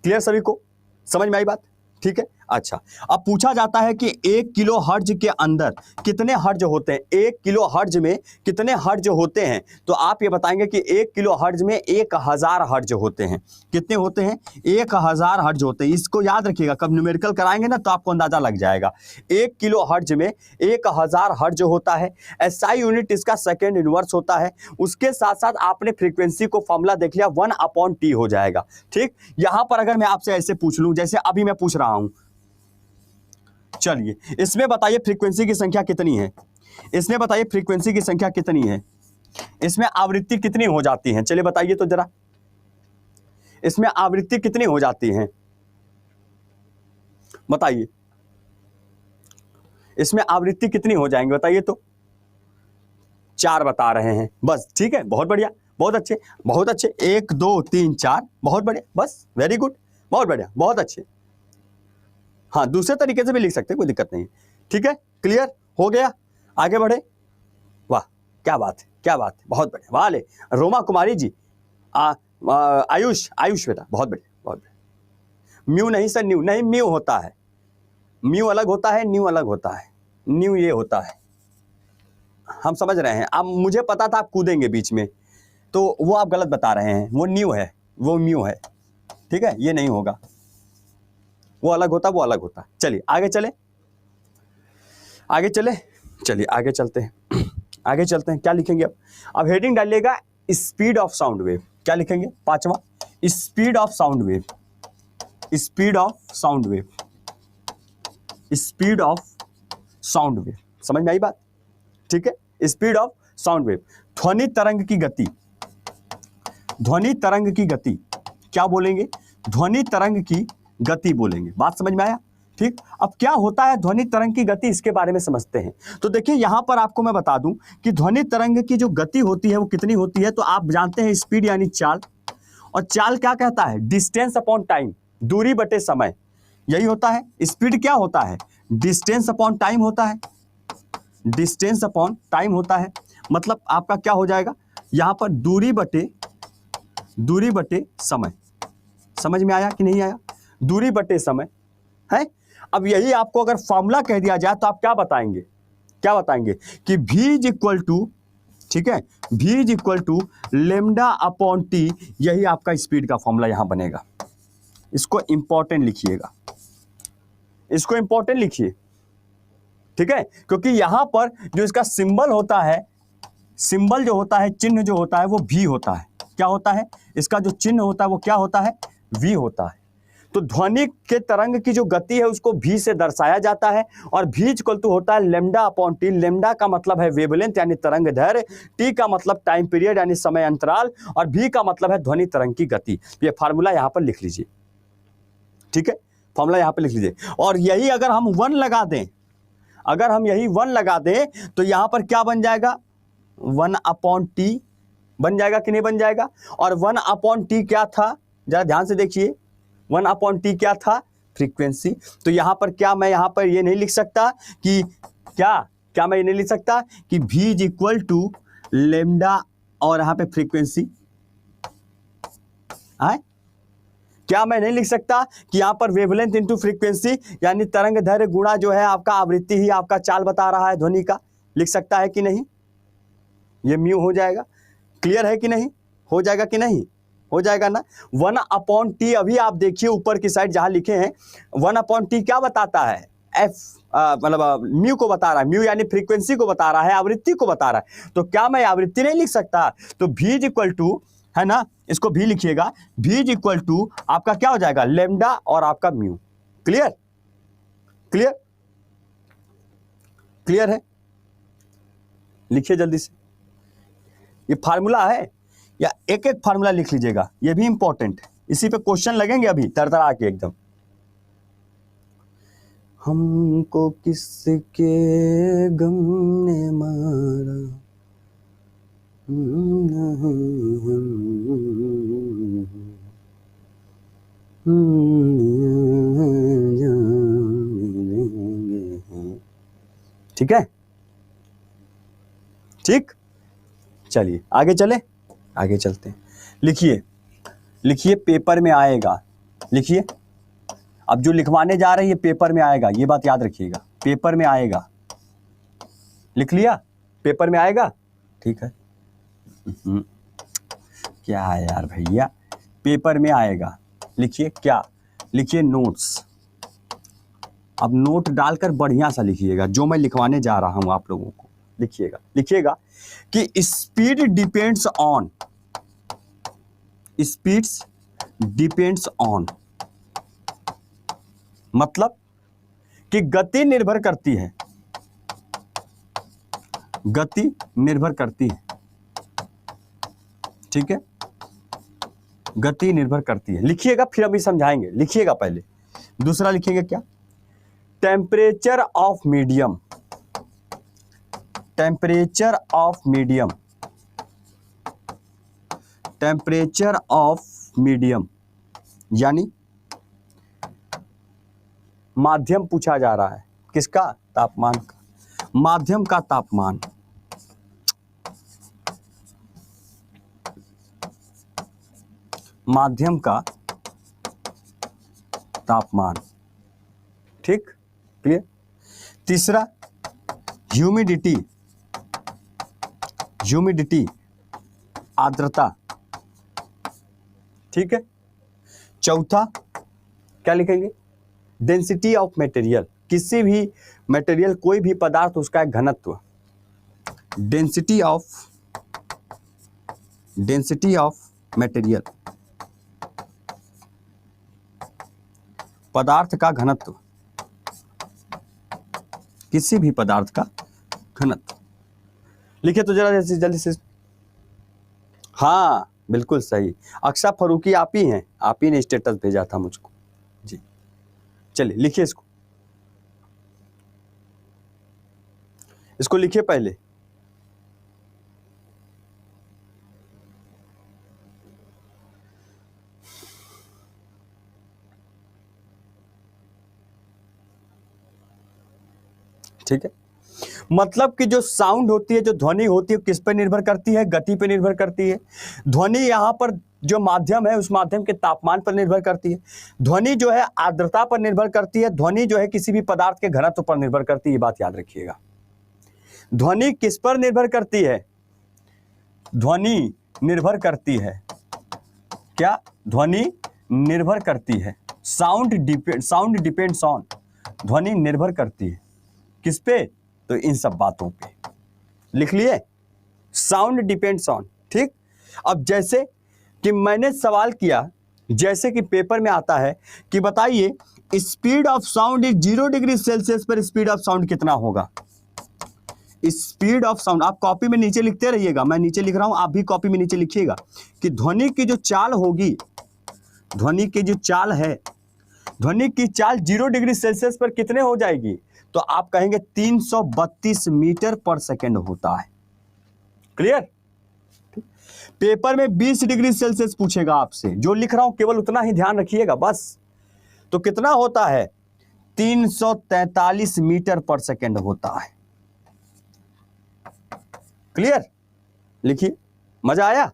[SPEAKER 1] क्लियर सभी को, समझ में आई बात। ठीक है, अच्छा अब पूछा जाता है कि 1 किलो हर्ज के अंदर कितने हर्ज होते हैं, 1 किलो हर्ज में कितने हर्ज होते हैं, तो आप ये बताएंगे कि 1 किलो हर्ज में 1000 हर्ज होते हैं। कितने होते हैं, 1000 हर्ज होते हैं। इसको याद रखिएगा, कब न्यूमेरिकल कराएंगे ना तो आपको अंदाजा लग जाएगा। 1 किलो हर्ज में 1000 हर्ज होता है। SI यूनिट इसका सेकेंड इनवर्स होता है। उसके साथ साथ आपने फ्रीक्वेंसी को फॉर्मूला देख लिया, 1/T हो जाएगा। ठीक, यहां पर अगर मैं आपसे ऐसे पूछ लूं जैसे अभी मैं पूछ रहा हूं, चलिए इसमें बताइए फ्रीक्वेंसी की संख्या कितनी है, इसमें बताइए फ्रीक्वेंसी की संख्या कितनी है, इसमें आवृत्ति कितनी हो जाती है, चलिए बताइए तो जरा, इसमें आवृत्ति कितनी हो जाती है बताइए, इसमें आवृत्ति कितनी हो जाएंगे बताइए तो। 4 बता रहे हैं बस, ठीक है, बहुत बढ़िया, बहुत अच्छे, बहुत अच्छे, 1 2 3 4, बहुत बढ़िया, बस वेरी गुड, बहुत बढ़िया, बहुत अच्छे। हाँ, दूसरे तरीके से भी लिख सकते हैं, कोई दिक्कत नहीं। ठीक है, क्लियर हो गया, आगे बढ़े। वाह क्या बात है, क्या बात है, बहुत बढ़िया, वाले रोमा कुमारी जी, आयुष बेटा, बहुत बढ़िया, बहुत बढ़िया। म्यू नहीं सर, न्यू नहीं, म्यू होता है, म्यू अलग होता है, न्यू अलग होता है, न्यू ये होता है, हम समझ रहे हैं। अब मुझे पता था आप कूदेंगे बीच में, तो वो आप गलत बता रहे हैं, वो न्यू है, वो म्यू है। ठीक है, ये नहीं होगा, वो अलग होता, वो अलग होता। चलिए आगे चले, आगे चले, चलिए आगे चलते हैं, आगे चलते हैं। क्या लिखेंगे अब हेडिंग डालिएगा स्पीड ऑफ साउंड वेव। क्या लिखेंगे, 5वां, speed of sound wave, speed of sound wave, speed of sound wave, समझ में आई बात। ठीक है, स्पीड ऑफ साउंड वेव, ध्वनि तरंग की गति, ध्वनि तरंग की गति क्या बोलेंगे, ध्वनि तरंग की गति बोलेंगे। बात समझ में आया। ठीक, अब क्या होता है ध्वनि तरंग की गति, इसके बारे में समझते हैं। तो देखिए यहां पर आपको मैं बता दूं कि ध्वनि तरंग की जो गति होती है वो कितनी होती है, तो आप जानते हैं स्पीड यानी चाल, और चाल क्या कहता है, डिस्टेंस अपॉन टाइम, दूरी बटे समय, यही होता है। स्पीड क्या होता है, डिस्टेंस अपॉन टाइम होता है, डिस्टेंस अपॉन टाइम होता है। मतलब आपका क्या हो जाएगा यहां पर, दूरी बटे समय। समझ में आया कि नहीं आया, दूरी बटे समय है। अब यही आपको अगर फॉर्मूला कह दिया जाए तो आप क्या बताएंगे, क्या बताएंगे कि v इज इक्वल टू, ठीक है, v is equal to lambda upon T, यही आपका स्पीड का फॉर्मूला यहां बनेगा। इसको इंपॉर्टेंट लिखिएगा, इसको इंपॉर्टेंट लिखिए, ठीक है, क्योंकि यहां पर जो इसका सिंबल होता है, सिंबल जो होता है, चिन्ह जो होता है वो v होता है। क्या होता है इसका जो चिन्ह होता है वो क्या होता है, v होता है। तो ध्वनि के तरंग की जो गति है उसको v से दर्शाया जाता है और v इक्वल टू होता है लेमडा अपॉन टी। लेमडा का मतलब है वेवलेंथ यानी तरंग दैर्घ्य, टी का मतलब टाइम पीरियड यानी समय अंतराल, और v का मतलब है ध्वनि तरंग की गति। ये फार्मूला यहां पर लिख लीजिए, ठीक है, फॉर्मूला यहां पर लिख लीजिए। और यही अगर हम 1 लगा दें, अगर हम यही 1 लगा दें तो यहां पर क्या बन जाएगा, 1 अपॉन टी बन जाएगा कि नहीं बन जाएगा। और 1 अपॉन टी क्या था, जरा ध्यान से देखिए, 1 अपॉन टी क्या था, फ्रीक्वेंसी। तो यहां पर क्या मैं यहां पर ये नहीं लिख सकता कि क्या मैं ये नहीं लिख सकता कि v is equal to lambda और यहां पे फ्रीक्वेंसी है। क्या मैं नहीं लिख सकता कि यहां पर वेवलेंथ इंटू फ्रीक्वेंसी यानी तरंग दैर्घ्य गुणा जो है आपका आवृत्ति ही आपका चाल बता रहा है ध्वनि का, लिख सकता है कि नहीं, ये म्यू हो जाएगा। क्लियर है कि नहीं, हो जाएगा कि नहीं, हो जाएगा ना। 1 अपॉन टी, अभी आप देखिए ऊपर की साइड जहां लिखे हैं 1 अपॉन टी क्या बताता है, एफ मतलब म्यू को बता रहा है, म्यू यानी फ्रीक्वेंसी को बता रहा है, आवृत्ति को बता रहा है। तो क्या मैं आवृत्ति नहीं लिख सकता, तो v इज इक्वल टू, है ना, इसको भी लिखिएगा, v इज इक्वल टू आपका क्या हो जाएगा, लेमडा और आपका म्यू। क्लियर, क्लियर, क्लियर है, लिखिए जल्दी से। ये फार्मूला है, या एक एक फार्मूला लिख लीजिएगा, ये भी इंपॉर्टेंट है, इसी पे क्वेश्चन लगेंगे अभी तरतरा के एकदम। हमको किसके गम ने मारा, ठीक है, ठीक, चलिए आगे चले, आगे चलते हैं। लिखिए, लिखिए, पेपर में आएगा, लिखिए। अब जो लिखवाने जा रहे हैं ये पेपर में आएगा, ये बात याद रखिएगा, पेपर में आएगा। लिख लिया, पेपर में आएगा, ठीक है। क्या है यार भैया, पेपर में आएगा, लिखिए क्या, लिखिए नोट्स। अब नोट डालकर बढ़िया सा लिखिएगा, जो मैं लिखवाने जा रहा हूं आप लोगों को, लिखिएगा, लिखिएगा कि speed depends on, speeds depends on, मतलब कि गति निर्भर करती है, गति निर्भर करती है, ठीक है, गति निर्भर करती है। लिखिएगा, फिर अभी समझाएंगे, लिखिएगा पहले। दूसरा लिखेंगे क्या, temperature of medium, temperature of medium, temperature of medium यानी माध्यम पूछा जा रहा है, किसका, तापमान का, माध्यम का तापमान, माध्यम का तापमान, ठीक, क्लियर। तीसरा ह्यूमिडिटी, ह्यूमिडिटी आर्द्रता, ठीक है। चौथा क्या लिखेंगे, डेंसिटी ऑफ मटेरियल, किसी भी मटेरियल, कोई भी पदार्थ, उसका एक घनत्व, density of, density of material, पदार्थ का घनत्व, किसी भी पदार्थ का घनत्व। लिखिए तो जरा जल्दी से। हाँ बिल्कुल सही, अक्सा फरूकी आप ही हैं, आप ही ने स्टेटस भेजा था मुझको जी। चलिए लिखिए इसको, इसको लिखिए पहले। ठीक है, मतलब कि जो साउंड होती है, जो ध्वनि होती है, किस पर निर्भर करती है, गति पर निर्भर करती है। ध्वनि यहाँ पर जो माध्यम है उस माध्यम के तापमान पर निर्भर करती है। ध्वनि जो है आर्द्रता पर निर्भर करती है। ध्वनि जो है किसी भी पदार्थ के घनत्व पर निर्भर करती है, ये बात याद रखिएगा। ध्वनि किस पर निर्भर करती है? ध्वनि निर्भर करती है क्या? ध्वनि निर्भर करती है। साउंड डिपेंड्स ऑन, ध्वनि निर्भर करती है किस पे? तो इन सब बातों पे लिख लिए, साउंड डिपेंड्स ऑन। ठीक, अब जैसे कि मैंने सवाल किया, जैसे कि पेपर में आता है कि बताइए speed of sound is 0 degree Celsius पर स्पीड ऑफ साउंड कितना होगा? स्पीड ऑफ साउंड आप कॉपी में नीचे लिखते रहिएगा, मैं नीचे लिख रहा हूं, आप भी कॉपी में नीचे लिखिएगा कि ध्वनि की जो चाल होगी, ध्वनि की जो चाल है, ध्वनि की चाल 0 डिग्री सेल्सियस पर कितने हो जाएगी? तो आप कहेंगे 332 मीटर पर सेकेंड होता है। क्लियर? पेपर में 20 डिग्री सेल्सियस पूछेगा आपसे, जो लिख रहा हूं केवल उतना ही ध्यान रखिएगा बस। तो कितना होता है? 343 मीटर पर सेकेंड होता है। क्लियर? लिखिए। मजा आया?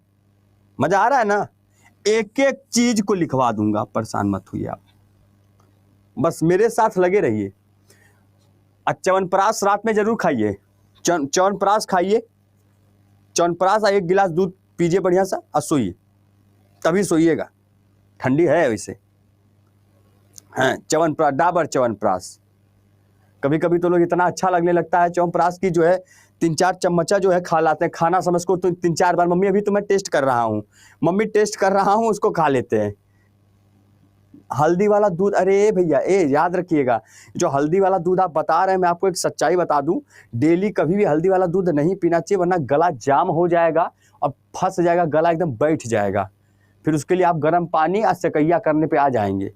[SPEAKER 1] मजा आ रहा है ना? एक एक चीज को लिखवा दूंगा, परेशान मत होइए आप, बस मेरे साथ लगे रहिए। च्यवनप्राश रात में जरूर खाइए, च्यवनप्राश खाइए, च्यवनप्राश 1 गिलास दूध पीजिए बढ़िया सा और सोइए, तभी सोइएगा, ठंडी है वैसे। हाँ, च्यवनप्राश, डाबर च्यवनप्राश। कभी कभी तो लोग इतना अच्छा लगने लगता है च्यवनप्राश की जो है 3-4 चम्मचा जो है खा लाते हैं, खाना समझ को तो 3-4 बार। मम्मी अभी तो मैं टेस्ट कर रहा हूँ, मम्मी टेस्ट कर रहा हूँ, उसको खा लेते हैं। हल्दी वाला दूध, अरे भैया याद रखिएगा, जो हल्दी वाला दूध आप बता रहे हैं, मैं आपको एक सच्चाई बता दूं, डेली कभी भी हल्दी वाला दूध नहीं पीना चाहिए, वरना गला जाम हो जाएगा और फंस जाएगा, गला एकदम बैठ जाएगा। फिर उसके लिए आप गर्म पानी और सकैया करने पे आ जाएंगे।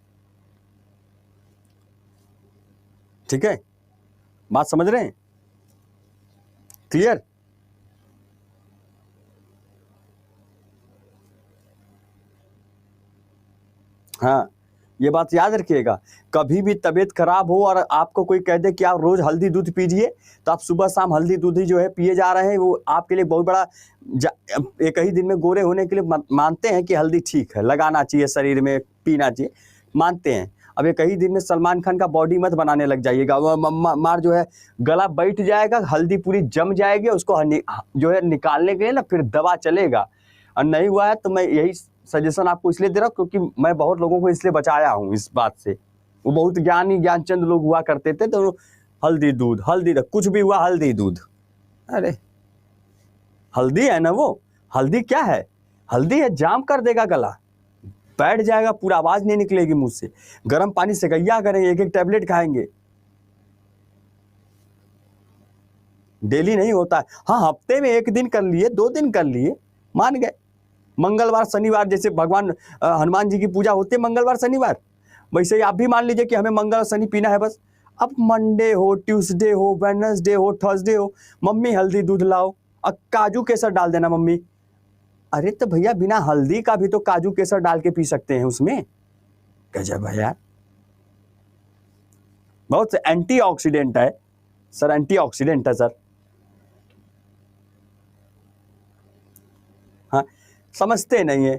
[SPEAKER 1] ठीक है, बात समझ रहे हैं? क्लियर? हाँ, ये बात याद रखिएगा, कभी भी तबीयत खराब हो और आपको कोई कह दे कि आप रोज हल्दी दूध पीजिए, तो आप सुबह शाम हल्दी दूध ही जो है पिए जा रहे हैं, वो आपके लिए बहुत बड़ा एक ही दिन में गोरे होने के लिए मानते हैं कि हल्दी ठीक है, लगाना चाहिए शरीर में, पीना चाहिए, मानते हैं। अब एक ही दिन में सलमान खान का बॉडी मत बनाने लग जाइएगा, वो मार जो है गला बैठ जाएगा, हल्दी पूरी जम जाएगी, उसको जो है निकालने के लिए ना फिर दवा चलेगा। और नहीं हुआ है तो मैं यही सजेशन आपको इसलिए दे रहा हूँ क्योंकि मैं बहुत लोगों को इसलिए बचाया हूँ इस बात से। वो बहुत ज्ञानचंद लोग हुआ करते थे, तो हल्दी दूध, हल्दी कुछ भी हुआ हल्दी दूध, अरे हल्दी है ना, वो हल्दी क्या है? हल्दी है, जाम कर देगा गला, बैठ जाएगा पूरा, आवाज नहीं निकलेगी मुंह से। गर्म पानी से गैया करेंगे, 1-1 टैबलेट खाएंगे, डेली नहीं होता है। हाँ, हफ्ते में 1 दिन कर लिए, 2 दिन कर लिए, मान गए। मंगलवार शनिवार, जैसे भगवान हनुमान जी की पूजा होती है मंगलवार शनिवार, वैसे ही आप भी मान लीजिए कि हमें मंगल शनि पीना है बस। अब मंडे हो, ट्यूसडे हो, वेडनेसडे हो, थर्सडे हो, मम्मी हल्दी दूध लाओ और काजू केसर डाल देना मम्मी। अरे तो भैया बिना हल्दी का भी तो काजू केसर डाल के पी सकते हैं उसमें। गजब है यार, बहुत एंटीऑक्सीडेंट है सर, एंटीऑक्सीडेंट है सर। हाँ, समझते नहीं है।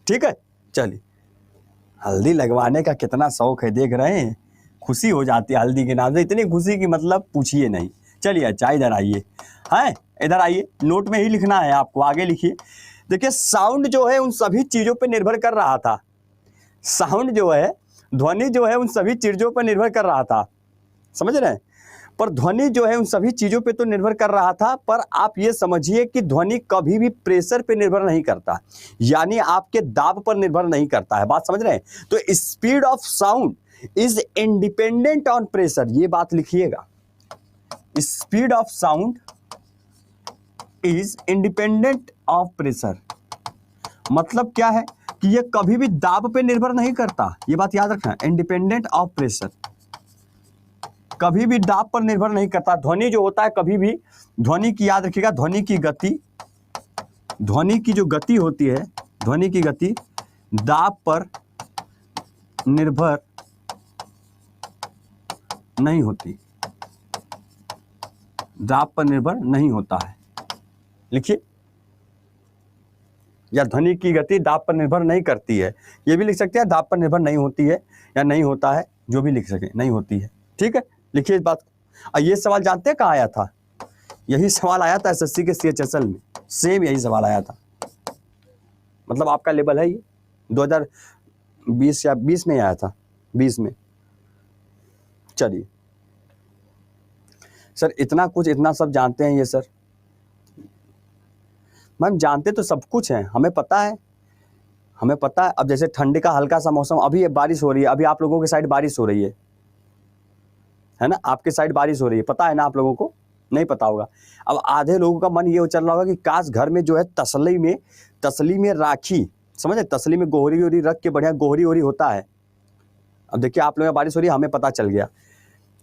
[SPEAKER 1] ठीक है, चलिए, हल्दी लगवाने का कितना शौक है, देख रहे हैं, खुशी हो जाती है हल्दी के नाम से, इतनी खुशी की मतलब पूछिए नहीं। चलिए अच्छा, इधर आइए, हैं इधर आइए, नोट में ही लिखना है आपको, आगे लिखिए। देखिए, साउंड जो है उन सभी चीजों पर निर्भर कर रहा था, साउंड जो है, ध्वनि जो है उन सभी चीजों पर निर्भर कर रहा था, समझ रहे हैं? पर ध्वनि जो है उन सभी चीजों पे तो निर्भर कर रहा था, पर आप ये समझिए कि ध्वनि कभी भी प्रेशर पे निर्भर नहीं करता, यानी आपके दाब पर निर्भर नहीं करता है। बात समझ रहे हैं? तो speed of sound is independent on pressure, ये बात लिखिएगा। Speed of sound is independent of pressure, मतलब क्या है कि ये कभी भी दाब पे निर्भर नहीं करता, ये बात याद रखना। इंडिपेंडेंट ऑफ प्रेशर, कभी भी दाब पर निर्भर नहीं करता। ध्वनि जो होता है कभी भी, ध्वनि की याद रखिएगा, ध्वनि की गति, ध्वनि की जो गति होती है, ध्वनि की गति दाब पर निर्भर नहीं होती, दाब पर निर्भर नहीं होता है। लिखिए, या ध्वनि की गति दाब पर निर्भर नहीं करती है, ये भी लिख सकते हैं, दाब पर निर्भर नहीं होती है या नहीं होता है, जो भी लिख सके, नहीं होती है। ठीक है, लिखिए इस बात को। और ये सवाल जानते हैं कहाँ आया था? यही सवाल आया था एसएससी के CHSL में, सेम यही सवाल आया था। मतलब आपका लेवल है ये 2020 या 20 में आया था, 20 में। चलिए सर, इतना कुछ, इतना सब जानते हैं ये सर? मैम जानते तो सब कुछ है, हमें पता है, हमें पता है। अब जैसे ठंडी का हल्का सा मौसम, अभी बारिश हो रही है, अभी आप लोगों के साइड बारिश हो रही है ना? आपके साइड बारिश हो रही है, पता है ना आप लोगों को? नहीं पता होगा। अब आधे लोगों का मन ये चल रहा होगा कि काश घर में जो है तसली में राखी, समझे, तसली में गोहरी वोहरी रख के बढ़िया गोहरी वोहरी होता है। अब देखिए आप लोगों में बारिश हो रही है, हमें पता चल गया।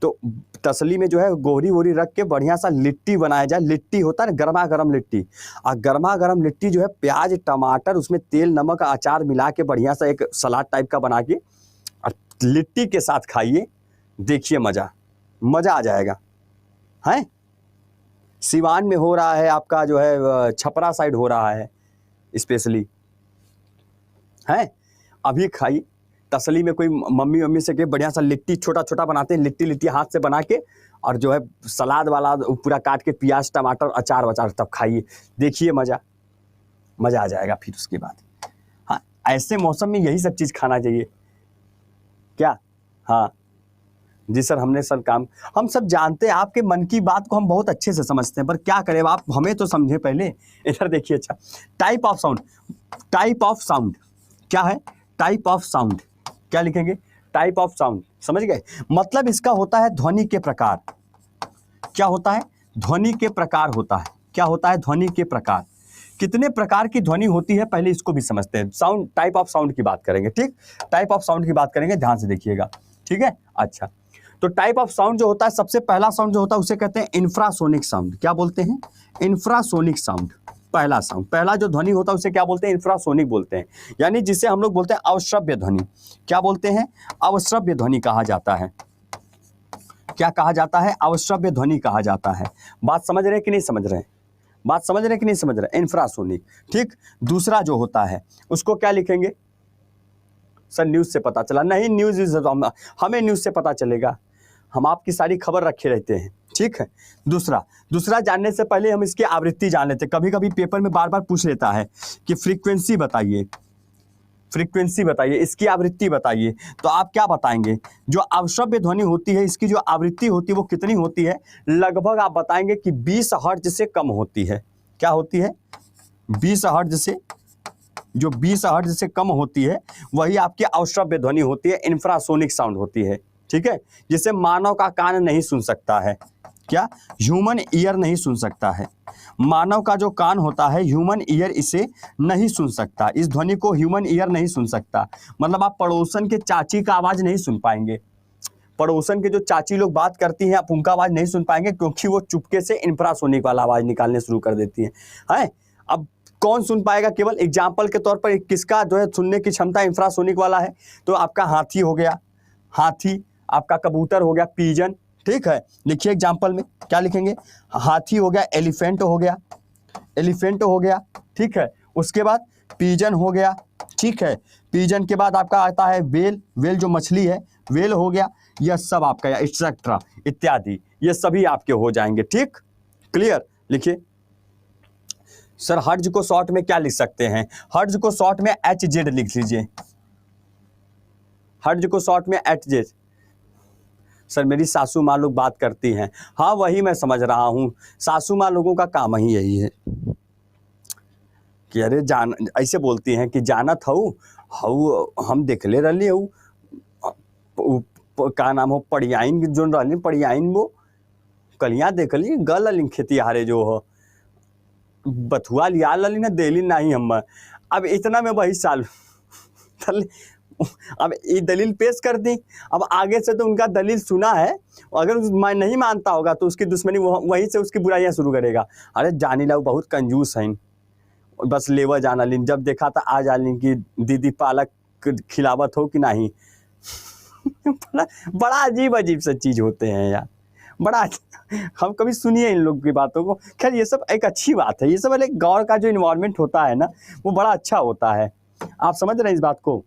[SPEAKER 1] तो तसली में जो है गोहरी वोहरी रख के बढ़िया सा लिट्टी बनाया जाए। लिट्टी होता है ना, गर्मा गर्म लिट्टी, और गर्मा गर्म लिट्टी जो है प्याज टमाटर उसमें तेल नमक अचार मिला के बढ़िया सा एक सलाद टाइप का बना के और लिट्टी के साथ खाइए, देखिए मजा आ जाएगा। है सिवान में हो रहा है, आपका जो है छपरा साइड हो रहा है स्पेशली, है अभी खाई तसली में। कोई मम्मी से के बढ़िया सा लिट्टी छोटा छोटा बनाते हैं, लिट्टी हाथ से बना के, और जो है सलाद वाला पूरा काट के प्याज टमाटर अचार वचार तब खाइए, देखिए मजा आ जाएगा। फिर उसके बाद हाँ, ऐसे मौसम में यही सब चीज़ खाना चाहिए क्या? हाँ जी सर, हमने सर काम, हम सब जानते हैं, आपके मन की बात को हम बहुत अच्छे से समझते हैं, पर क्या करें, आप हमें तो समझे पहले। इधर देखिए, अच्छा टाइप ऑफ साउंड क्या है? टाइप ऑफ साउंड क्या लिखेंगे? टाइप ऑफ साउंड, समझ गए? मतलब इसका होता है ध्वनि के प्रकार। क्या होता है? ध्वनि के प्रकार होता है। क्या होता है? ध्वनि के प्रकार। कितने प्रकार की ध्वनि होती है पहले इसको भी समझते हैं। साउंड, टाइप ऑफ साउंड की बात करेंगे, ठीक? टाइप ऑफ साउंड की बात करेंगे, ध्यान से देखिएगा, ठीक है? अच्छा, तो टाइप ऑफ साउंड जो होता है, सबसे पहला साउंड जो होता है उसे कहते हैं इंफ्रासोनिक साउंड। क्या बोलते हैं? Infrasonic sound. पहला साउंड, पहला जो ध्वनि होता है उसे क्या बोलते हैं? इंफ्रासोनिक बोलते हैं, यानी जिसे हम लोग बोलते हैं अवश्रव्य ध्वनि। क्या बोलते हैं? अवश्रव्य ध्वनि कहा जाता है। क्या कहा जाता है? अवश्रव्य ध्वनि कहा जाता है। बात समझ रहे हैं कि नहीं समझ रहे हैं? बात समझ रहे हैं कि नहीं समझ रहे? इंफ्रासोनिक, ठीक। दूसरा जो होता है उसको क्या लिखेंगे? सर न्यूज़ से पता चला, नहीं, हमें न्यूज़ से पता चलेगा, हम आपकी सारी खबर रखे रहते हैं, ठीक है। दूसरा जानने से पहले हम इसकी आवृत्ति जान लेते हैं। कभी कभी पेपर में बार बार पूछ लेता है कि फ्रीक्वेंसी बताइए, इसकी आवृत्ति बताइए, तो आप क्या बताएंगे? जो अवश्रव्य ध्वनि होती है, इसकी जो आवृत्ति होती है वो कितनी होती है? लगभग आप बताएंगे कि 20 हर्ट्ज से कम होती है। क्या होती है? 20 हर्ट्ज से, जो 20 हर्ट्ज से कम होती है वही आपकी अवश्रव्य ध्वनि होती है, इंफ्रासोनिक साउंड होती है, ठीक है। जिसे मानव का कान नहीं सुन सकता है। क्या? ह्यूमन ईयर नहीं सुन सकता है। मानव का जो कान होता है, ह्यूमन ईयर इसे नहीं सुन सकता, इस ध्वनि को ह्यूमन ईयर नहीं सुन सकता। मतलब आप पड़ोसन के चाची का आवाज नहीं सुन पाएंगे, पड़ोसन के जो चाची लोग बात करती हैं आप उनका आवाज नहीं सुन पाएंगे, क्योंकि वो चुपके से इंफ्रासोनिक वाला आवाज निकालने शुरू कर देती है। अब कौन सुन पाएगा? केवल एग्जाम्पल के तौर पर किसका जो है सुनने की क्षमता इंफ्रासोनिक वाला है? तो आपका हाथी हो गया, हाथी, आपका कबूतर हो गया, पीजन, ठीक है। लिखिए एग्जाम्पल में क्या लिखेंगे? हाथी हो गया, एलिफेंट हो गया, ठीक है। उसके बाद पीजन हो गया, ठीक है। पीजन के बाद आपका आता है वेल जो मछली है, वेल हो गया। यह सब आपका एक्सेट्रा इत्यादि, ये सभी आपके हो जाएंगे, ठीक, क्लियर। लिखिए सर, हर्ट्ज को शॉर्ट में क्या लिख सकते हैं? हर्ट्ज को शॉर्ट में HZ लिख लीजिए, हर्ट्ज को शॉर्ट में HZ। सर मेरी सासू माँ लोग बात करती हैं, हाँ वही मैं समझ रहा हूँ, सासू माँ लोगों का काम ही यही है कि अरे जान, ऐसे बोलती हैं कि जानत हऊ हम देखले रही हूँ, का नाम हो पड़ियाइन, जो रही पड़ियाइन वो कलियाँ देखली गल खेतिहारे जो हो बथुआ लिया लली ना देली नहीं हम। अब इतना में वही साल अब ये दलील पेश कर दी, अब आगे से तो उनका दलील सुना है, अगर नहीं मानता होगा तो उसकी दुश्मनी वहीं से उसकी बुराइयां शुरू करेगा। अरे जानी ला बहुत कंजूस है, बस लेवा जाना लिन, जब देखा था आ जालिन की दीदी पालक खिलावत हो कि नहीं। बड़ा अजीब सा चीज होते हैं यार, बड़ा हम कभी सुनिए इन लोग की बातों को। खैर ये सब एक अच्छी बात है, ये सब एक गाँव का जो इन्वायरमेंट होता है ना वो बड़ा अच्छा होता है। आप समझ रहे हैं इस बात को?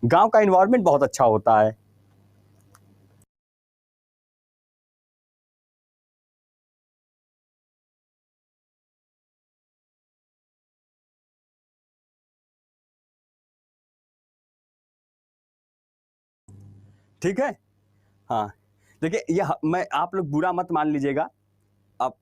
[SPEAKER 1] गांव का इन्वायरमेंट बहुत अच्छा होता है। ठीक है। हाँ देखिए मैं आप लोग बुरा मत मान लीजिएगा, आप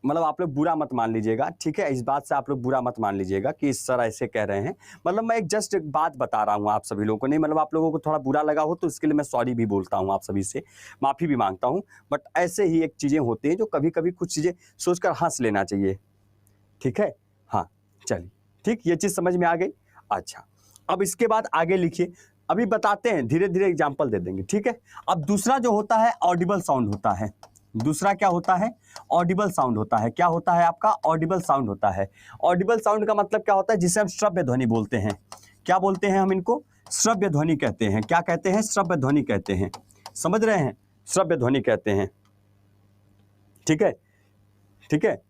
[SPEAKER 1] मतलब आप लोग बुरा मत मान लीजिएगा, ठीक है, इस बात से आप लोग बुरा मत मान लीजिएगा कि इस तरह ऐसे कह रहे हैं, मतलब मैं एक जस्ट एक बात बता रहा हूँ आप सभी लोगों को, नहीं मतलब आप लोगों को थोड़ा बुरा लगा हो तो इसके लिए मैं सॉरी भी बोलता हूँ, आप सभी से माफ़ी भी मांगता हूँ, बट ऐसे ही एक चीज़ें होती हैं जो कभी कभी कुछ चीज़ें सोचकर हंस लेना चाहिए, ठीक है। हाँ चलिए ठीक, ये चीज़ समझ में आ गई। अच्छा अब इसके बाद आगे लिखिए, अभी बताते हैं, धीरे धीरे एग्जाम्पल दे देंगे, ठीक है। अब दूसरा जो होता है ऑडिबल साउंड होता है, दूसरा क्या होता है, ऑडिबल साउंड होता है। क्या होता है आपका, ऑडिबल साउंड होता है। ऑडिबल साउंड का मतलब क्या होता है, जिसे हम श्रव्य ध्वनि बोलते हैं। क्या बोलते हैं हम इनको, श्रव्य ध्वनि कहते हैं। क्या कहते हैं, श्रव्य ध्वनि कहते हैं, समझ रहे हैं, श्रव्य ध्वनि कहते हैं, ठीक है, ठीक है,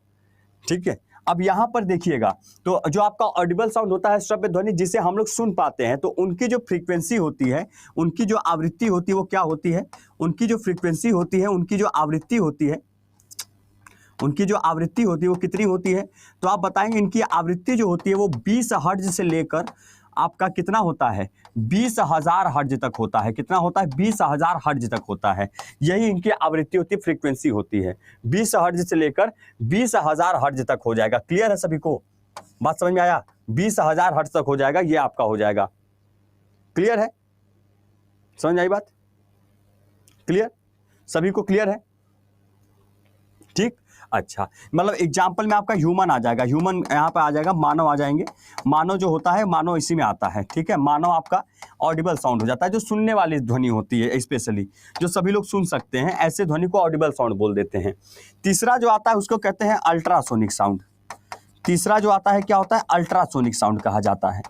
[SPEAKER 1] ठीक है। अब यहां पर देखिएगा, तो जो आपका ऑडिबल साउंड होता है, श्रव्य ध्वनि जिसे हम लोग सुन पाते हैं, तो उनकी जो फ्रीक्वेंसी होती है, उनकी जो आवृत्ति होती है, वो क्या होती है, उनकी जो फ्रीक्वेंसी होती है, उनकी जो आवृत्ति होती है, उनकी जो आवृत्ति होती है वो कितनी होती है, तो आप बताएंगे इनकी आवृत्ति जो होती है वो 20 हर्ट्ज से लेकर आपका कितना होता है, 20,000 हर्ट्ज तक होता है। कितना होता है, 20,000 हर्ट्ज तक होता है। यही इनकी आवृत्ति होती है, फ्रीक्वेंसी होती है। 20 हर्ट्ज से लेकर 20,000 हर्ट्ज तक हो जाएगा। क्लियर है सभी को, बात समझ में आया, 20,000 हर्ट्ज तक हो जाएगा, ये आपका हो जाएगा। क्लियर है, समझ आई बात, क्लियर, सभी को क्लियर है, ठीक। अच्छा मतलब एग्जाम्पल में आपका ह्यूमन आ जाएगा, ह्यूमन यहाँ पे आ जाएगा, मानव आ जाएंगे। मानव जो होता है, मानव इसी में आता है, ठीक है। मानव आपका ऑडिबल साउंड हो जाता है, जो सुनने वाली ध्वनि होती है, स्पेशली जो सभी लोग सुन सकते हैं, ऐसे ध्वनि को ऑडिबल साउंड बोल देते हैं। तीसरा जो आता है उसको कहते हैं अल्ट्रासोनिक साउंड। तीसरा जो आता है क्या होता है, अल्ट्रासोनिक साउंड कहा जाता है।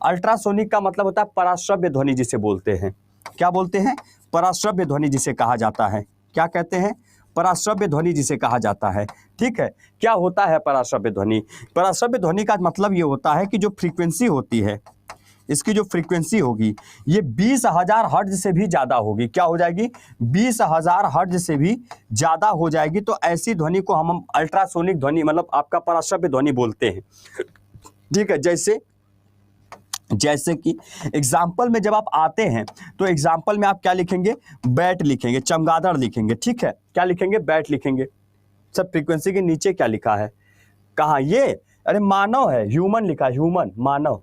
[SPEAKER 1] अल्ट्रासोनिक का मतलब होता है पराश्रव्य ध्वनि जिसे बोलते हैं। क्या बोलते हैं, पराश्रव्य ध्वनि जिसे कहा जाता है। क्या कहते हैं, पराश्रव्य ध्वनि जिसे कहा जाता है, ठीक है। क्या होता है पराश्रव्य ध्वनि, पराश्रव्य ध्वनि का मतलब ये होता है कि जो फ्रीक्वेंसी होती है, इसकी जो फ्रीक्वेंसी होगी ये 20,000 हर्ट्ज से भी ज्यादा होगी। क्या हो जाएगी, 20,000 हर्ट्ज से भी ज्यादा हो जाएगी। तो ऐसी ध्वनि को हम अल्ट्रासोनिक ध्वनि मतलब आपका पराश्रव्य ध्वनि बोलते हैं, ठीक है। जैसे कि एग्जाम्पल में जब आप आते हैं तो एग्जाम्पल में आप क्या लिखेंगे, बैट लिखेंगे, चमगादड़ लिखेंगे, ठीक है। क्या लिखेंगे, बैट लिखेंगे। सब फ्रीक्वेंसी के नीचे क्या लिखा है, कहाँ ये, अरे मानव है, ह्यूमन लिखा है, ह्यूमन, मानव।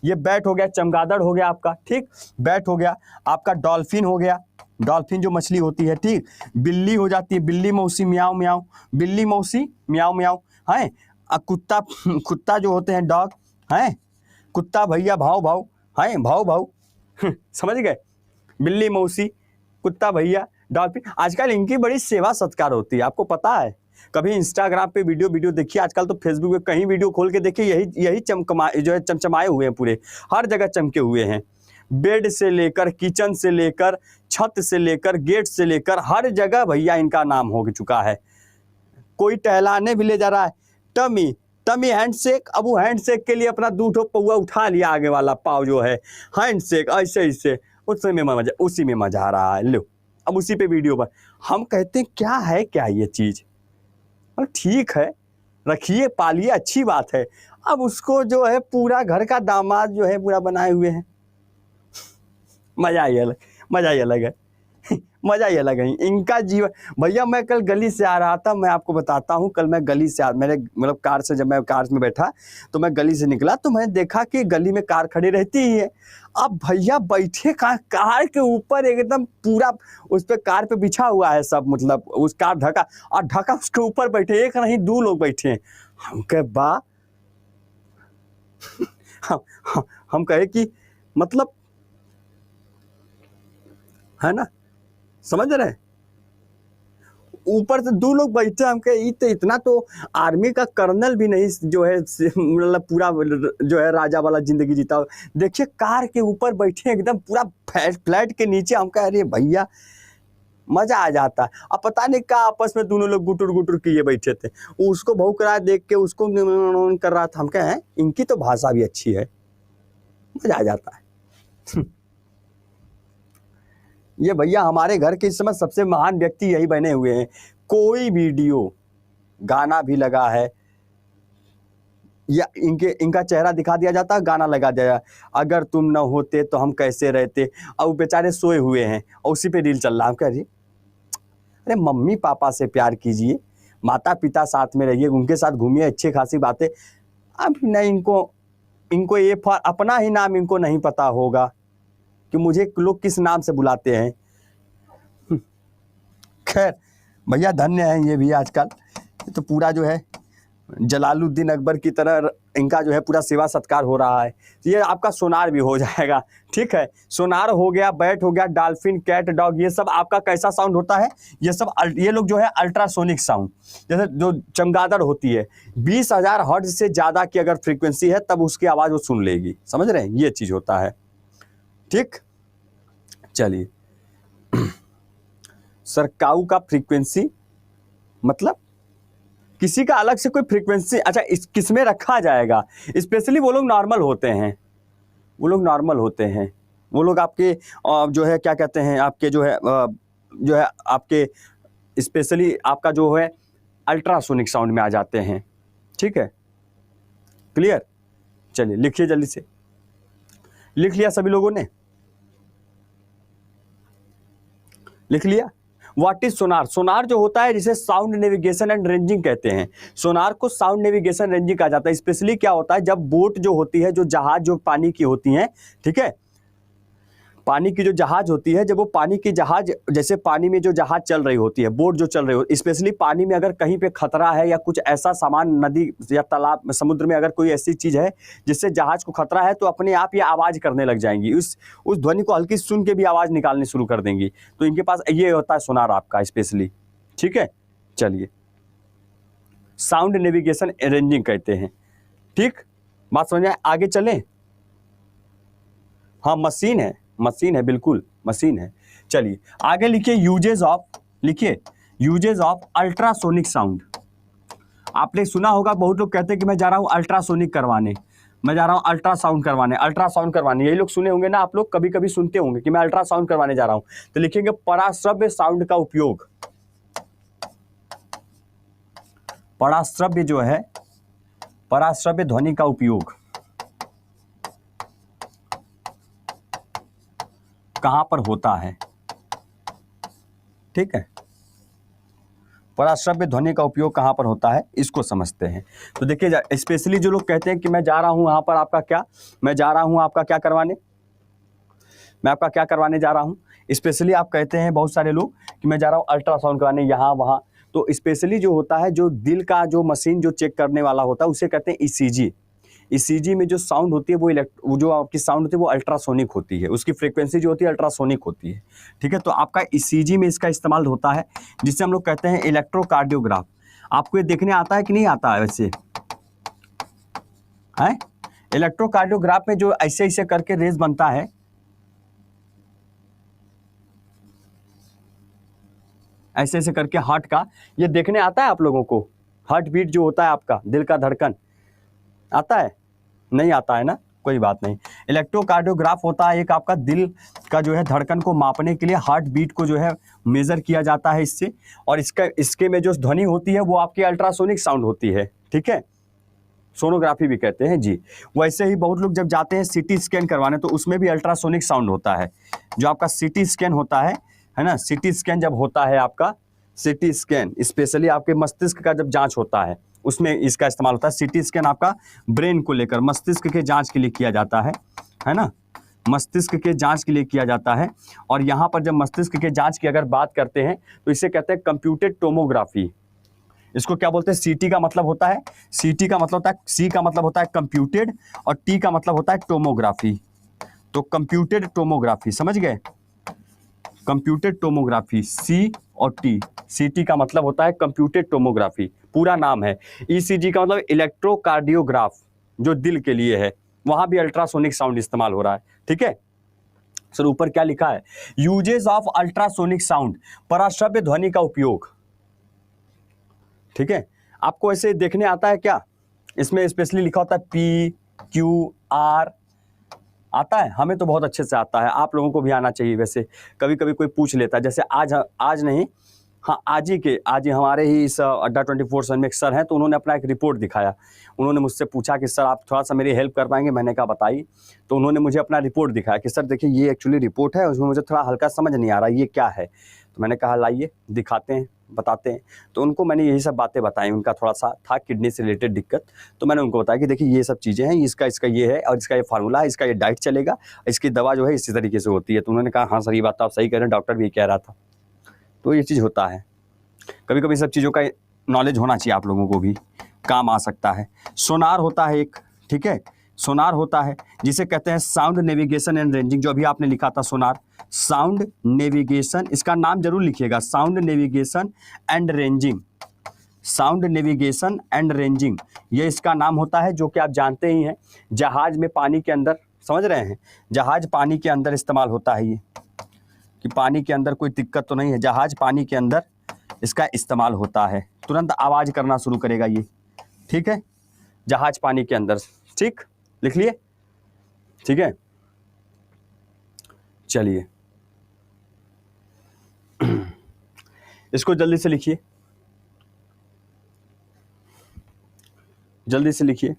[SPEAKER 1] ये बैट हो गया, चमगादड़ हो गया आपका, ठीक, बैट हो गया आपका, डॉल्फिन हो गया, डॉल्फिन जो मछली होती है, ठीक। बिल्ली हो जाती है, बिल्ली मौसी म्याऊ म्याऊ, बिल्ली मौसी म्याऊ म्याऊ है। कुत्ता, कुत्ता जो होते हैं डॉग हैं, कुत्ता भैया भाव भाव हैं, भाव भाव समझ गए, बिल्ली मौसी, कुत्ता भैया, डॉल्फिन। आजकल इनकी बड़ी सेवा सत्कार होती है, आपको पता है। कभी इंस्टाग्राम पे वीडियो देखिए, आजकल तो फेसबुक पे कहीं वीडियो खोल के देखिए, यही चमकमाए जो है, चमचमाए हुए हैं, पूरे हर जगह चमके हुए हैं। बेड से लेकर, किचन से लेकर, छत से लेकर, गेट से लेकर, हर जगह भैया इनका नाम हो चुका है। कोई टहलाने भी ले जा रहा है, टमी टमी हैंडशेक, अब वो हैंडशेक के लिए अपना 2 पौआ उठा लिया, आगे वाला पाव जो है हैंडशेक, ऐसे उसी में मजा आ रहा है। लो अब उसी पे वीडियो पर हम कहते हैं क्या है, क्या ये चीज, ठीक है रखिए पालिए, अच्छी बात है। अब उसको जो है पूरा घर का दामाद जो है पूरा बनाए हुए हैं, मजा ही अलग, मजा ही अलग है, मजा ही अलग है इनका जीवन। भैया मैं कल गली से आ रहा था, मैं आपको बताता हूँ, कल मैं गली से मेरे मतलब कार से, जब मैं कार में बैठा तो मैं गली से निकला तो मैं देखा कि गली में कार खड़ी रहती ही है। अब भैया बैठे कार के ऊपर एकदम पूरा उस पर कार पे बिछा हुआ है सब, मतलब उस कार ढका, और ढका उसके ऊपर बैठे, एक नहीं 2 लोग बैठे हैं। हम कहे बा हम कहे कि मतलब है ना, समझ रहे हैं, ऊपर से 2 लोग बैठे। हम कहे इतना तो आर्मी का कर्नल भी नहीं जो है मतलब पूरा जो है राजा वाला जिंदगी जीता। देखिए कार के ऊपर बैठे एकदम पूरा फ्लैट के नीचे। हम कह रहे भैया मजा आ जाता है। अब पता नहीं क्या आपस में दोनों लोग गुटुर गुटुर किए बैठे थे, उसको भौंक रहा देख के उसको कर रहा था। हम कहे इनकी तो भाषा भी अच्छी है, मजा आ जाता है। ये भैया हमारे घर के इस समय सबसे महान व्यक्ति यही बने हुए हैं। कोई वीडियो गाना भी लगा है, या इनका चेहरा दिखा दिया जाता, गाना लगा दिया जाता, अगर तुम न होते तो हम कैसे रहते, और बेचारे सोए हुए हैं और उसी पे रील चल रहा है। कह रही अरे मम्मी पापा से प्यार कीजिए, माता पिता साथ में रहिए, उनके साथ घूमिए, अच्छी खासी बातें। अब नहीं, इनको ये अपना ही नाम इनको नहीं पता होगा कि मुझे लोग किस नाम से बुलाते हैं। खैर भैया धन्य हैं ये भी आजकल, तो पूरा जो है जलालुद्दीन अकबर की तरह इनका जो है पूरा सेवा सत्कार हो रहा है। ये आपका सोनार भी हो जाएगा, ठीक है। सोनार हो गया, बैट हो गया, डॉल्फिन, कैट, डॉग, ये सब आपका कैसा साउंड होता है, ये सब ये लोग जो है अल्ट्रासोनिक साउंड, जैसे जो चमगादड़ होती है 20,000 हर्ट्ज से ज़्यादा की अगर फ्रीक्वेंसी है तब उसकी आवाज़ वो सुन लेगी, समझ रहे हैं, ये चीज़ होता है, ठीक। चलिए सर काऊ का फ्रीक्वेंसी मतलब किसी का अलग से कोई फ्रीक्वेंसी, अच्छा इस किस में रखा जाएगा, स्पेशली वो लोग नॉर्मल होते हैं, वो लोग नॉर्मल होते हैं, वो लोग आपके जो है क्या कहते हैं, आपके जो है आपके स्पेशली आपका जो है अल्ट्रासोनिक साउंड में आ जाते हैं, ठीक है, क्लियर। चलिए लिखिए जल्दी से, लिख लिया सभी लोगों ने, लिख लिया। व्हाट इज सोनार, सोनार जो होता है जिसे साउंड नेविगेशन एंड रेंजिंग कहते हैं, सोनार को साउंड नेविगेशन रेंजिंग कहा जाता है। स्पेशली क्या होता है, जब बोट जो होती है, जो जहाज जो पानी की होती हैं, ठीक है, पानी की जो जहाज होती है, जब वो पानी की जहाज, जैसे पानी में जो जहाज चल रही होती है, बोट जो चल रही हो, स्पेशली पानी में अगर कहीं पे खतरा है या कुछ ऐसा सामान, नदी या तालाब समुद्र में अगर कोई ऐसी चीज है जिससे जहाज को खतरा है, तो अपने आप ये आवाज करने लग जाएंगी, उस ध्वनि को हल्की सुन के भी आवाज निकालनी शुरू कर देंगी। तो इनके पास ये होता है सोनार आपका स्पेशली, ठीक है। चलिए साउंड नेविगेशन रेंजिंग कहते हैं, ठीक, बात समझ में, आगे चलें। हाँ मशीन है, मशीन है, बिल्कुल मशीन है। चलिए आगे लिखिए यूजेज ऑफ, लिखिए यूजेज ऑफ अल्ट्रासोनिक साउंड। आपने सुना होगा बहुत लोग कहते हैं कि मैं जा रहा हूं अल्ट्रासोनिक करवाने, मैं जा रहा हूं अल्ट्रासाउंड करवाने, अल्ट्रासाउंड करवाने, यही लोग सुने होंगे ना आप लोग, कभी कभी सुनते होंगे कि मैं अल्ट्रासाउंड करवाने जा रहा हूं। तो लिखेंगे पराश्रव्य साउंड का उपयोग, पराश्रव्य जो है, पराश्रव्य ध्वनि का उपयोग कहां पर होता है, ठीक है, पराश्रव्य ध्वनि का उपयोग कहां पर होता है, इसको समझते हैं। तो देखिए स्पेशली जो लोग कहते हैं कि मैं जा रहा हूं वहां पर आपका क्या, मैं जा रहा हूं आपका क्या करवाने, मैं आपका क्या करवाने जा रहा हूं, स्पेशली आप कहते हैं बहुत सारे लोग कि मैं जा रहा हूं अल्ट्रासाउंड करवाने यहाँ वहां। तो स्पेशली जो होता है, जो दिल का जो मशीन जो चेक करने वाला होता है, उसे कहते हैं ईसीजी। ईसीजी में जो साउंड होती है वो जो आपकी साउंड होती है वो अल्ट्रासोनिक होती है, उसकी फ्रीक्वेंसी जो होती है अल्ट्रासोनिक होती है, ठीक है। तो आपका ईसीजी में इसका इस्तेमाल होता है, जिससे हम लोग कहते हैं इलेक्ट्रोकार्डियोग्राफ। आपको ये देखने आता है कि नहीं आता है वैसे, है इलेक्ट्रोकार्डियोग्राफ में जो ऐसे ऐसे करके रेज बनता है, ऐसे ऐसे करके हार्ट का, ये देखने आता है आप लोगों को, हार्ट बीट जो होता है आपका दिल का धड़कन, आता है, नहीं आता है ना, कोई बात नहीं। इलेक्ट्रोकार्डियोग्राफ होता है एक आपका दिल का जो है धड़कन को मापने के लिए, हार्ट बीट को जो है मेजर किया जाता है इससे, और इसके में जो ध्वनि होती है वो आपकी अल्ट्रासोनिक साउंड होती है, ठीक है, सोनोग्राफी भी कहते हैं जी। वैसे ही बहुत लोग जब जाते हैं सीटी स्कैन करवाने, तो उसमें भी अल्ट्रासोनिक साउंड होता है, जो आपका सीटी स्कैन होता है ना, सीटी स्कैन जब होता है आपका, सीटी स्कैन स्पेशली आपके मस्तिष्क का जब जांच होता है उसमें इसका इस्तेमाल होता है। सीटी स्कैन आपका ब्रेन को लेकर मस्तिष्क के जांच के लिए किया जाता है ना, मस्तिष्क के जांच के लिए किया जाता है। और यहाँ पर जब मस्तिष्क के जांच की अगर बात करते हैं तो इसे कहते हैं कंप्यूटेड टोमोग्राफी। इसको क्या बोलते हैं, सीटी का मतलब होता है, सीटी का मतलब होता है, सी का मतलब होता है कंप्यूटेड और टी का मतलब होता है टोमोग्राफी। तो कंप्यूटेड टोमोग्राफी, समझ गए, कंप्यूटेड टोमोग्राफी, सी और टी, सीटी का मतलब होता है कंप्यूटेड टोमोग्राफी, पूरा नाम है। ईसीजी का मतलब इलेक्ट्रोकार्डियोग्राफ, जो दिल के लिए है, वहां भी अल्ट्रासोनिक साउंड इस्तेमाल हो रहा है, ठीक है। सर ऊपर क्या लिखा है, यूजेस ऑफ अल्ट्रासोनिक साउंड, पराश्रव्य ध्वनि का उपयोग, ठीक है। आपको ऐसे देखने आता है क्या, इसमें स्पेशली लिखा होता है पी क्यू आर, आता है, हमें तो बहुत अच्छे से आता है, आप लोगों को भी आना चाहिए। वैसे कभी कभी कोई पूछ लेता है, जैसे आज नहीं, हाँ, आज ही हमारे ही इस अड्डा 24/7 में एक सर हैं, तो उन्होंने अपना एक रिपोर्ट दिखाया। उन्होंने मुझसे पूछा कि सर आप थोड़ा सा मेरी हेल्प कर पाएंगे, मैंने कहा बताइए। तो उन्होंने मुझे अपना रिपोर्ट दिखाया कि सर देखिए ये एक्चुअली रिपोर्ट है, उसमें मुझे थोड़ा हल्का समझ नहीं आ रहा ये क्या है। तो मैंने कहा लाइए दिखाते हैं, बताते हैं। तो उनको मैंने यही सब बातें बताई। उनका थोड़ा सा था किडनी से रिलेटेड दिक्कत, तो मैंने उनको बताया कि देखिए ये सब चीज़ें हैं, इसका ये है और इसका ये फार्मूला है, इसका ये डाइट चलेगा, इसकी दवा जो है इसी तरीके से होती है। तो उन्होंने कहा हाँ सर ये बात तो आप सही कह रहे हैं, डॉक्टर भी कह रहा था। तो ये चीज़ होता है, कभी कभी सब चीज़ों का नॉलेज होना चाहिए, आप लोगों को भी काम आ सकता है। सोनार होता है एक, ठीक है, सोनार होता है जिसे कहते हैं साउंड नेविगेशन एंड रेंजिंग। जो अभी आपने लिखा था सोनार, साउंड नेविगेशन, इसका नाम जरूर लिखिएगा, sound navigation and ranging. Sound navigation and ranging ये इसका नाम होता है, जो कि आप जानते ही हैं जहाज में पानी के अंदर, समझ रहे हैं, जहाज पानी के अंदर इस्तेमाल होता है ये, कि पानी के अंदर कोई दिक्कत तो नहीं है, जहाज पानी के अंदर इसका इस्तेमाल होता है। तुरंत आवाज़ करना शुरू करेगा ये, ठीक है, जहाज पानी के अंदर। ठीक, लिख लिए, ठीक है। चलिए इसको जल्दी से लिखिए, जल्दी से लिखिए।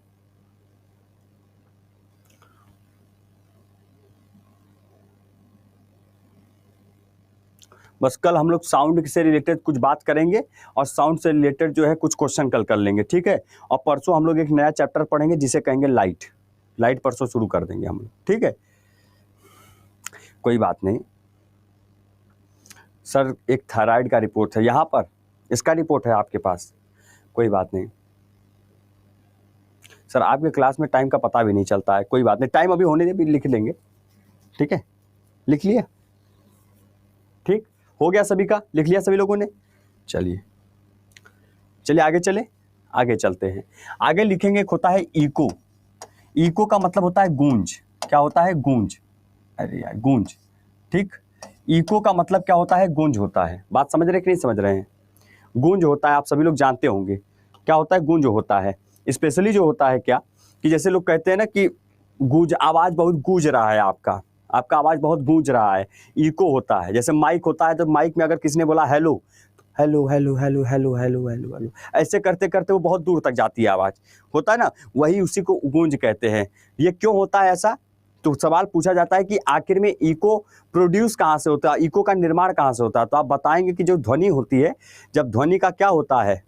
[SPEAKER 1] बस कल हम लोग साउंड से रिलेटेड कुछ बात करेंगे और साउंड से रिलेटेड जो है कुछ क्वेश्चन कल कर लेंगे, ठीक है। और परसों हम लोग एक नया चैप्टर पढ़ेंगे जिसे कहेंगे लाइट। लाइट परसों शुरू कर देंगे हम लोग, ठीक है। कोई बात नहीं सर, एक थायराइड का रिपोर्ट है यहाँ पर, इसका रिपोर्ट है आपके पास, कोई बात नहीं सर, आपके क्लास में टाइम का पता भी नहीं चलता है, कोई बात नहीं, टाइम अभी होने दे, भी लिख लेंगे, ठीक है। लिख लिया, ठीक हो गया, सभी का लिख लिया सभी लोगों ने। चलिए चलिए आगे चले, आगे चलते हैं। आगे लिखेंगे, एक होता है इको। इको का मतलब होता है गूंज। क्या होता है? गूंज। अरे यार गूंज, ठीक। इको का मतलब क्या होता है? गूंज होता है। बात समझ रहे कि नहीं समझ रहे हैं? गूंज होता है, आप सभी लोग जानते होंगे क्या होता है, गूंज होता है। स्पेशली जो होता है क्या, कि जैसे लोग कहते हैं ना कि गूंज, आवाज़ बहुत गूंज रहा है, आपका आवाज़ बहुत गूंज रहा है, इको होता है। जैसे माइक होता है, तो माइक में अगर किसी ने बोला hello hello hello hello hello hello hello hello, ऐसे करते करते वो बहुत दूर तक जाती है आवाज़, होता है ना, वही उसी को गूंज कहते हैं। ये क्यों होता है ऐसा? तो सवाल पूछा जाता है कि आखिर में इको प्रोड्यूस कहाँ से होता है, इको का निर्माण कहाँ से होता है? तो आप बताएंगे कि जो ध्वनि होती है, जब ध्वनि का क्या होता है,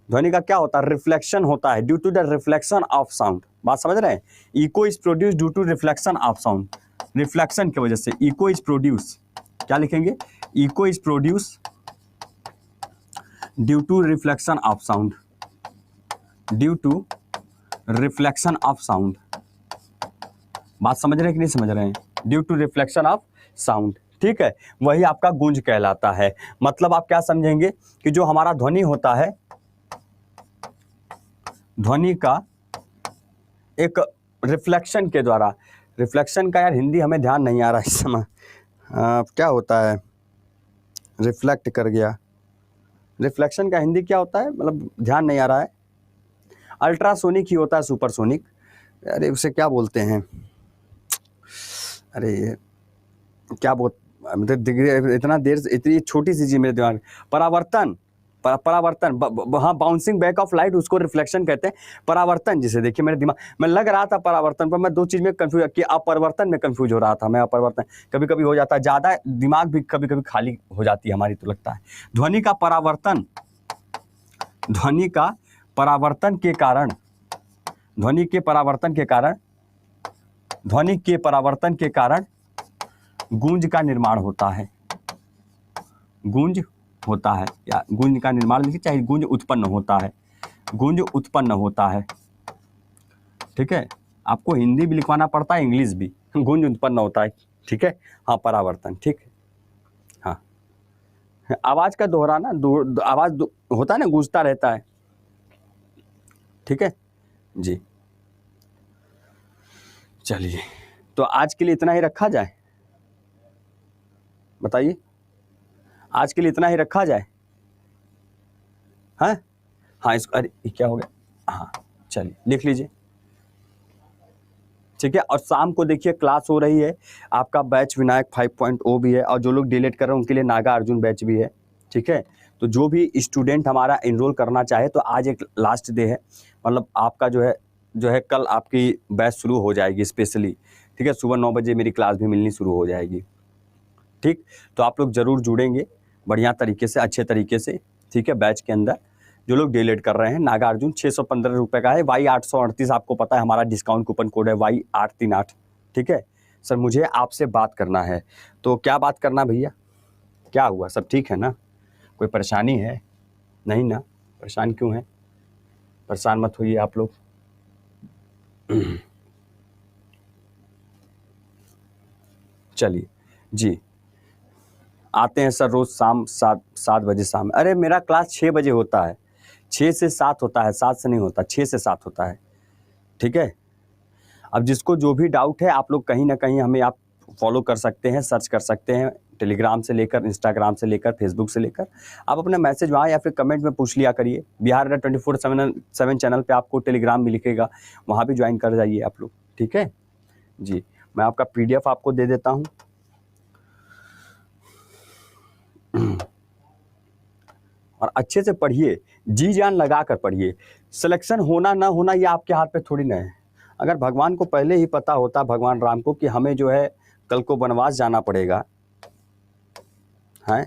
[SPEAKER 1] ध्वनि का क्या होता है? रिफ्लेक्शन होता है, due to the reflection of sound. बात समझ रहे हैं? Echo is produce due to reflection of sound, reflection की वजह से इको इज प्रोड्यूस। क्या लिखेंगे? Echo is produce due to reflection of sound, due to reflection of sound. बात समझ रहे हैं कि नहीं समझ रहे हैं? Due to reflection of sound, ठीक है, वही आपका गूंज कहलाता है। मतलब आप क्या समझेंगे कि जो हमारा ध्वनि होता है, ध्वनि का एक रिफ्लेक्शन के द्वारा, रिफ्लेक्शन का यार हिंदी हमें ध्यान नहीं आ रहा इस समय, क्या होता है? रिफ्लेक्ट कर गया, रिफ्लेक्शन का हिंदी क्या होता है, मतलब ध्यान नहीं आ रहा है। अल्ट्रासोनिक ही होता है, सुपरसोनिक, अरे उसे क्या बोलते हैं, अरे ये क्या बोल, इतना देर से इतनी छोटी सी चीज मेरे दिमाग, परावर्तन, परावर्तन, हाँ, बाउंसिंग बैक ऑफ लाइट, उसको रिफ्लेक्शन कहते हैं। परावर्तन, जिसे देखिए मेरे दिमाग में लग रहा था परावर्तन, पर मैं दो चीज में कंफ्यूज, कि अपरिवर्तन में कंफ्यूज हो रहा था मैं। अपरिवर्तन कभी कभी हो जाता है, ज्यादा दिमाग भी कभी कभी खाली हो जाती है हमारी, तो लगता है ध्वनि का परावर्तन, ध्वनि का परावर्तन के कारण, ध्वनि के परावर्तन के कारण, ध्वनि के परावर्तन के कारण गूंज का निर्माण होता है, गूंज होता है, या गूंज का निर्माण लिखिए, चाहे गूंज उत्पन्न होता है, गूंज उत्पन्न होता है, ठीक है। आपको हिंदी भी लिखवाना पड़ता है, इंग्लिश भी, गूंज उत्पन्न होता है, ठीक है। हाँ, परावर्तन, ठीक है। हाँ, आवाज का दोहराना, आवाज होता है ना, गूंजता रहता है, ठीक है जी। चलिए, तो आज के लिए इतना ही रखा जाए, बताइए, आज के लिए इतना ही रखा जाए। हाँ हाँ, इसको, अरे क्या हो गया, हाँ चलिए लिख लीजिए, ठीक है। और शाम को देखिए क्लास हो रही है, आपका बैच विनायक 5.0 भी है, और जो लोग डिलीट कर रहे हैं उनके लिए नागा अर्जुन बैच भी है, ठीक है। तो जो भी स्टूडेंट हमारा एनरोल करना चाहे तो आज एक लास्ट डे है, मतलब आपका जो है कल आपकी बैच शुरू हो जाएगी स्पेशली, ठीक है। सुबह 9 बजे मेरी क्लास भी मिलनी शुरू हो जाएगी, ठीक। तो आप लोग ज़रूर जुड़ेंगे बढ़िया तरीके से, अच्छे तरीके से, ठीक है। बैच के अंदर जो लोग डीलेट कर रहे हैं, नागार्जुन 615 रुपये का है, Y838 आपको पता है हमारा डिस्काउंट कूपन कोड है Y838, ठीक है। सर मुझे आपसे बात करना है, तो क्या बात करना भैया, क्या हुआ, सब ठीक है ना, कोई परेशानी है? नहीं ना, परेशान क्यों है? परेशान मत होइए आप लोग। चलिए जी, आते हैं सर रोज़ शाम 7 बजे शाम। अरे मेरा क्लास 6 बजे होता है, 6 से 7 होता है, 7 से नहीं होता, 6 से 7 होता है, ठीक है। अब जिसको जो भी डाउट है आप लोग कहीं ना कहीं हमें आप फॉलो कर सकते हैं, सर्च कर सकते हैं, टेलीग्राम से लेकर, इंस्टाग्राम से लेकर, फेसबुक से लेकर, आप अपना मैसेज वहाँ या फिर कमेंट में पूछ लिया करिए। बिहार अड्डा 24/7 चैनल पे आपको टेलीग्राम भी लिखेगा, वहाँ भी ज्वाइन कर जाइए आप लोग, ठीक है जी। मैं आपका PDF आपको दे देता हूँ। और अच्छे से पढ़िए, जी जान लगा कर पढ़िए। सिलेक्शन होना ना होना ये आपके हाथ पे थोड़ी ना है। अगर भगवान को पहले ही पता होता, भगवान राम को, कि हमें जो है कल को वनवास जाना पड़ेगा, हैं,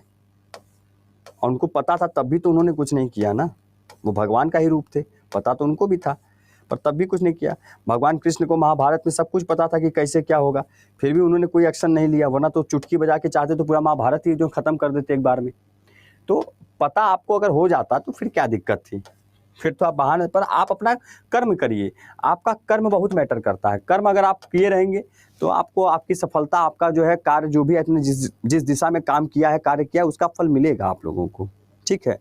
[SPEAKER 1] और उनको पता था तब भी तो उन्होंने कुछ नहीं किया ना। वो भगवान का ही रूप थे, पता तो उनको भी था, पर तब भी कुछ नहीं किया। भगवान कृष्ण को महाभारत में सब कुछ पता था कि कैसे क्या होगा, फिर भी उन्होंने कोई एक्शन नहीं लिया, वरना तो चुटकी बजा के चाहते तो पूरा महाभारत ही जो खत्म कर देते एक बार में। तो पता आपको अगर हो जाता तो फिर क्या दिक्कत थी, फिर तो आप बहाने पर आप अपना कर्म करिए। आपका कर्म बहुत मैटर करता है। कर्म अगर आप किए रहेंगे तो आपको आपकी सफलता, आपका जो है कार्य, जो भी आपने जिस दिशा में काम किया है, कार्य किया है, उसका फल मिलेगा आप लोगों को, ठीक है।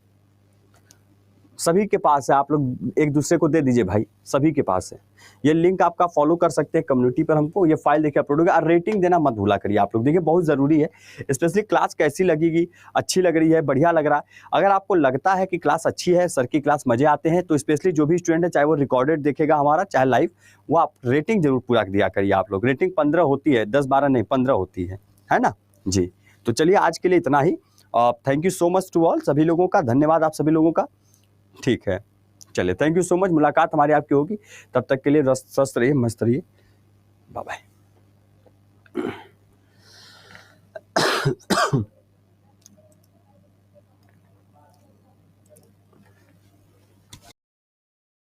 [SPEAKER 1] सभी के पास है, आप लोग एक दूसरे को दे दीजिए भाई, सभी के पास है। ये लिंक आपका फॉलो कर सकते हैं कम्युनिटी पर हमको, ये फाइल देखिए अपलोड होगा। और रेटिंग देना मत भूला करिए आप लोग, देखिए बहुत ज़रूरी है। स्पेशली क्लास कैसी लगेगी, अच्छी लग रही है, बढ़िया लग रहा है। अगर आपको लगता है कि क्लास अच्छी है, सर की क्लास मज़े आते हैं, तो स्पेशली जो भी स्टूडेंट है, चाहे वो रिकॉर्डेड देखेगा हमारा, चाहे लाइव, वो आप रेटिंग जरूर पूरा दिया करिए आप लोग। रेटिंग 15 होती है, 10-12 नहीं, 15 होती है ना जी। तो चलिए आज के लिए इतना ही। Thank you so much to all, सभी लोगों का धन्यवाद, आप सभी लोगों का, ठीक है। चलिए, थैंक यू सो मच। मुलाकात हमारी आपकी होगी, तब तक के लिए स्वस्थ रहिए, मस्त रहिए, बाय बाय।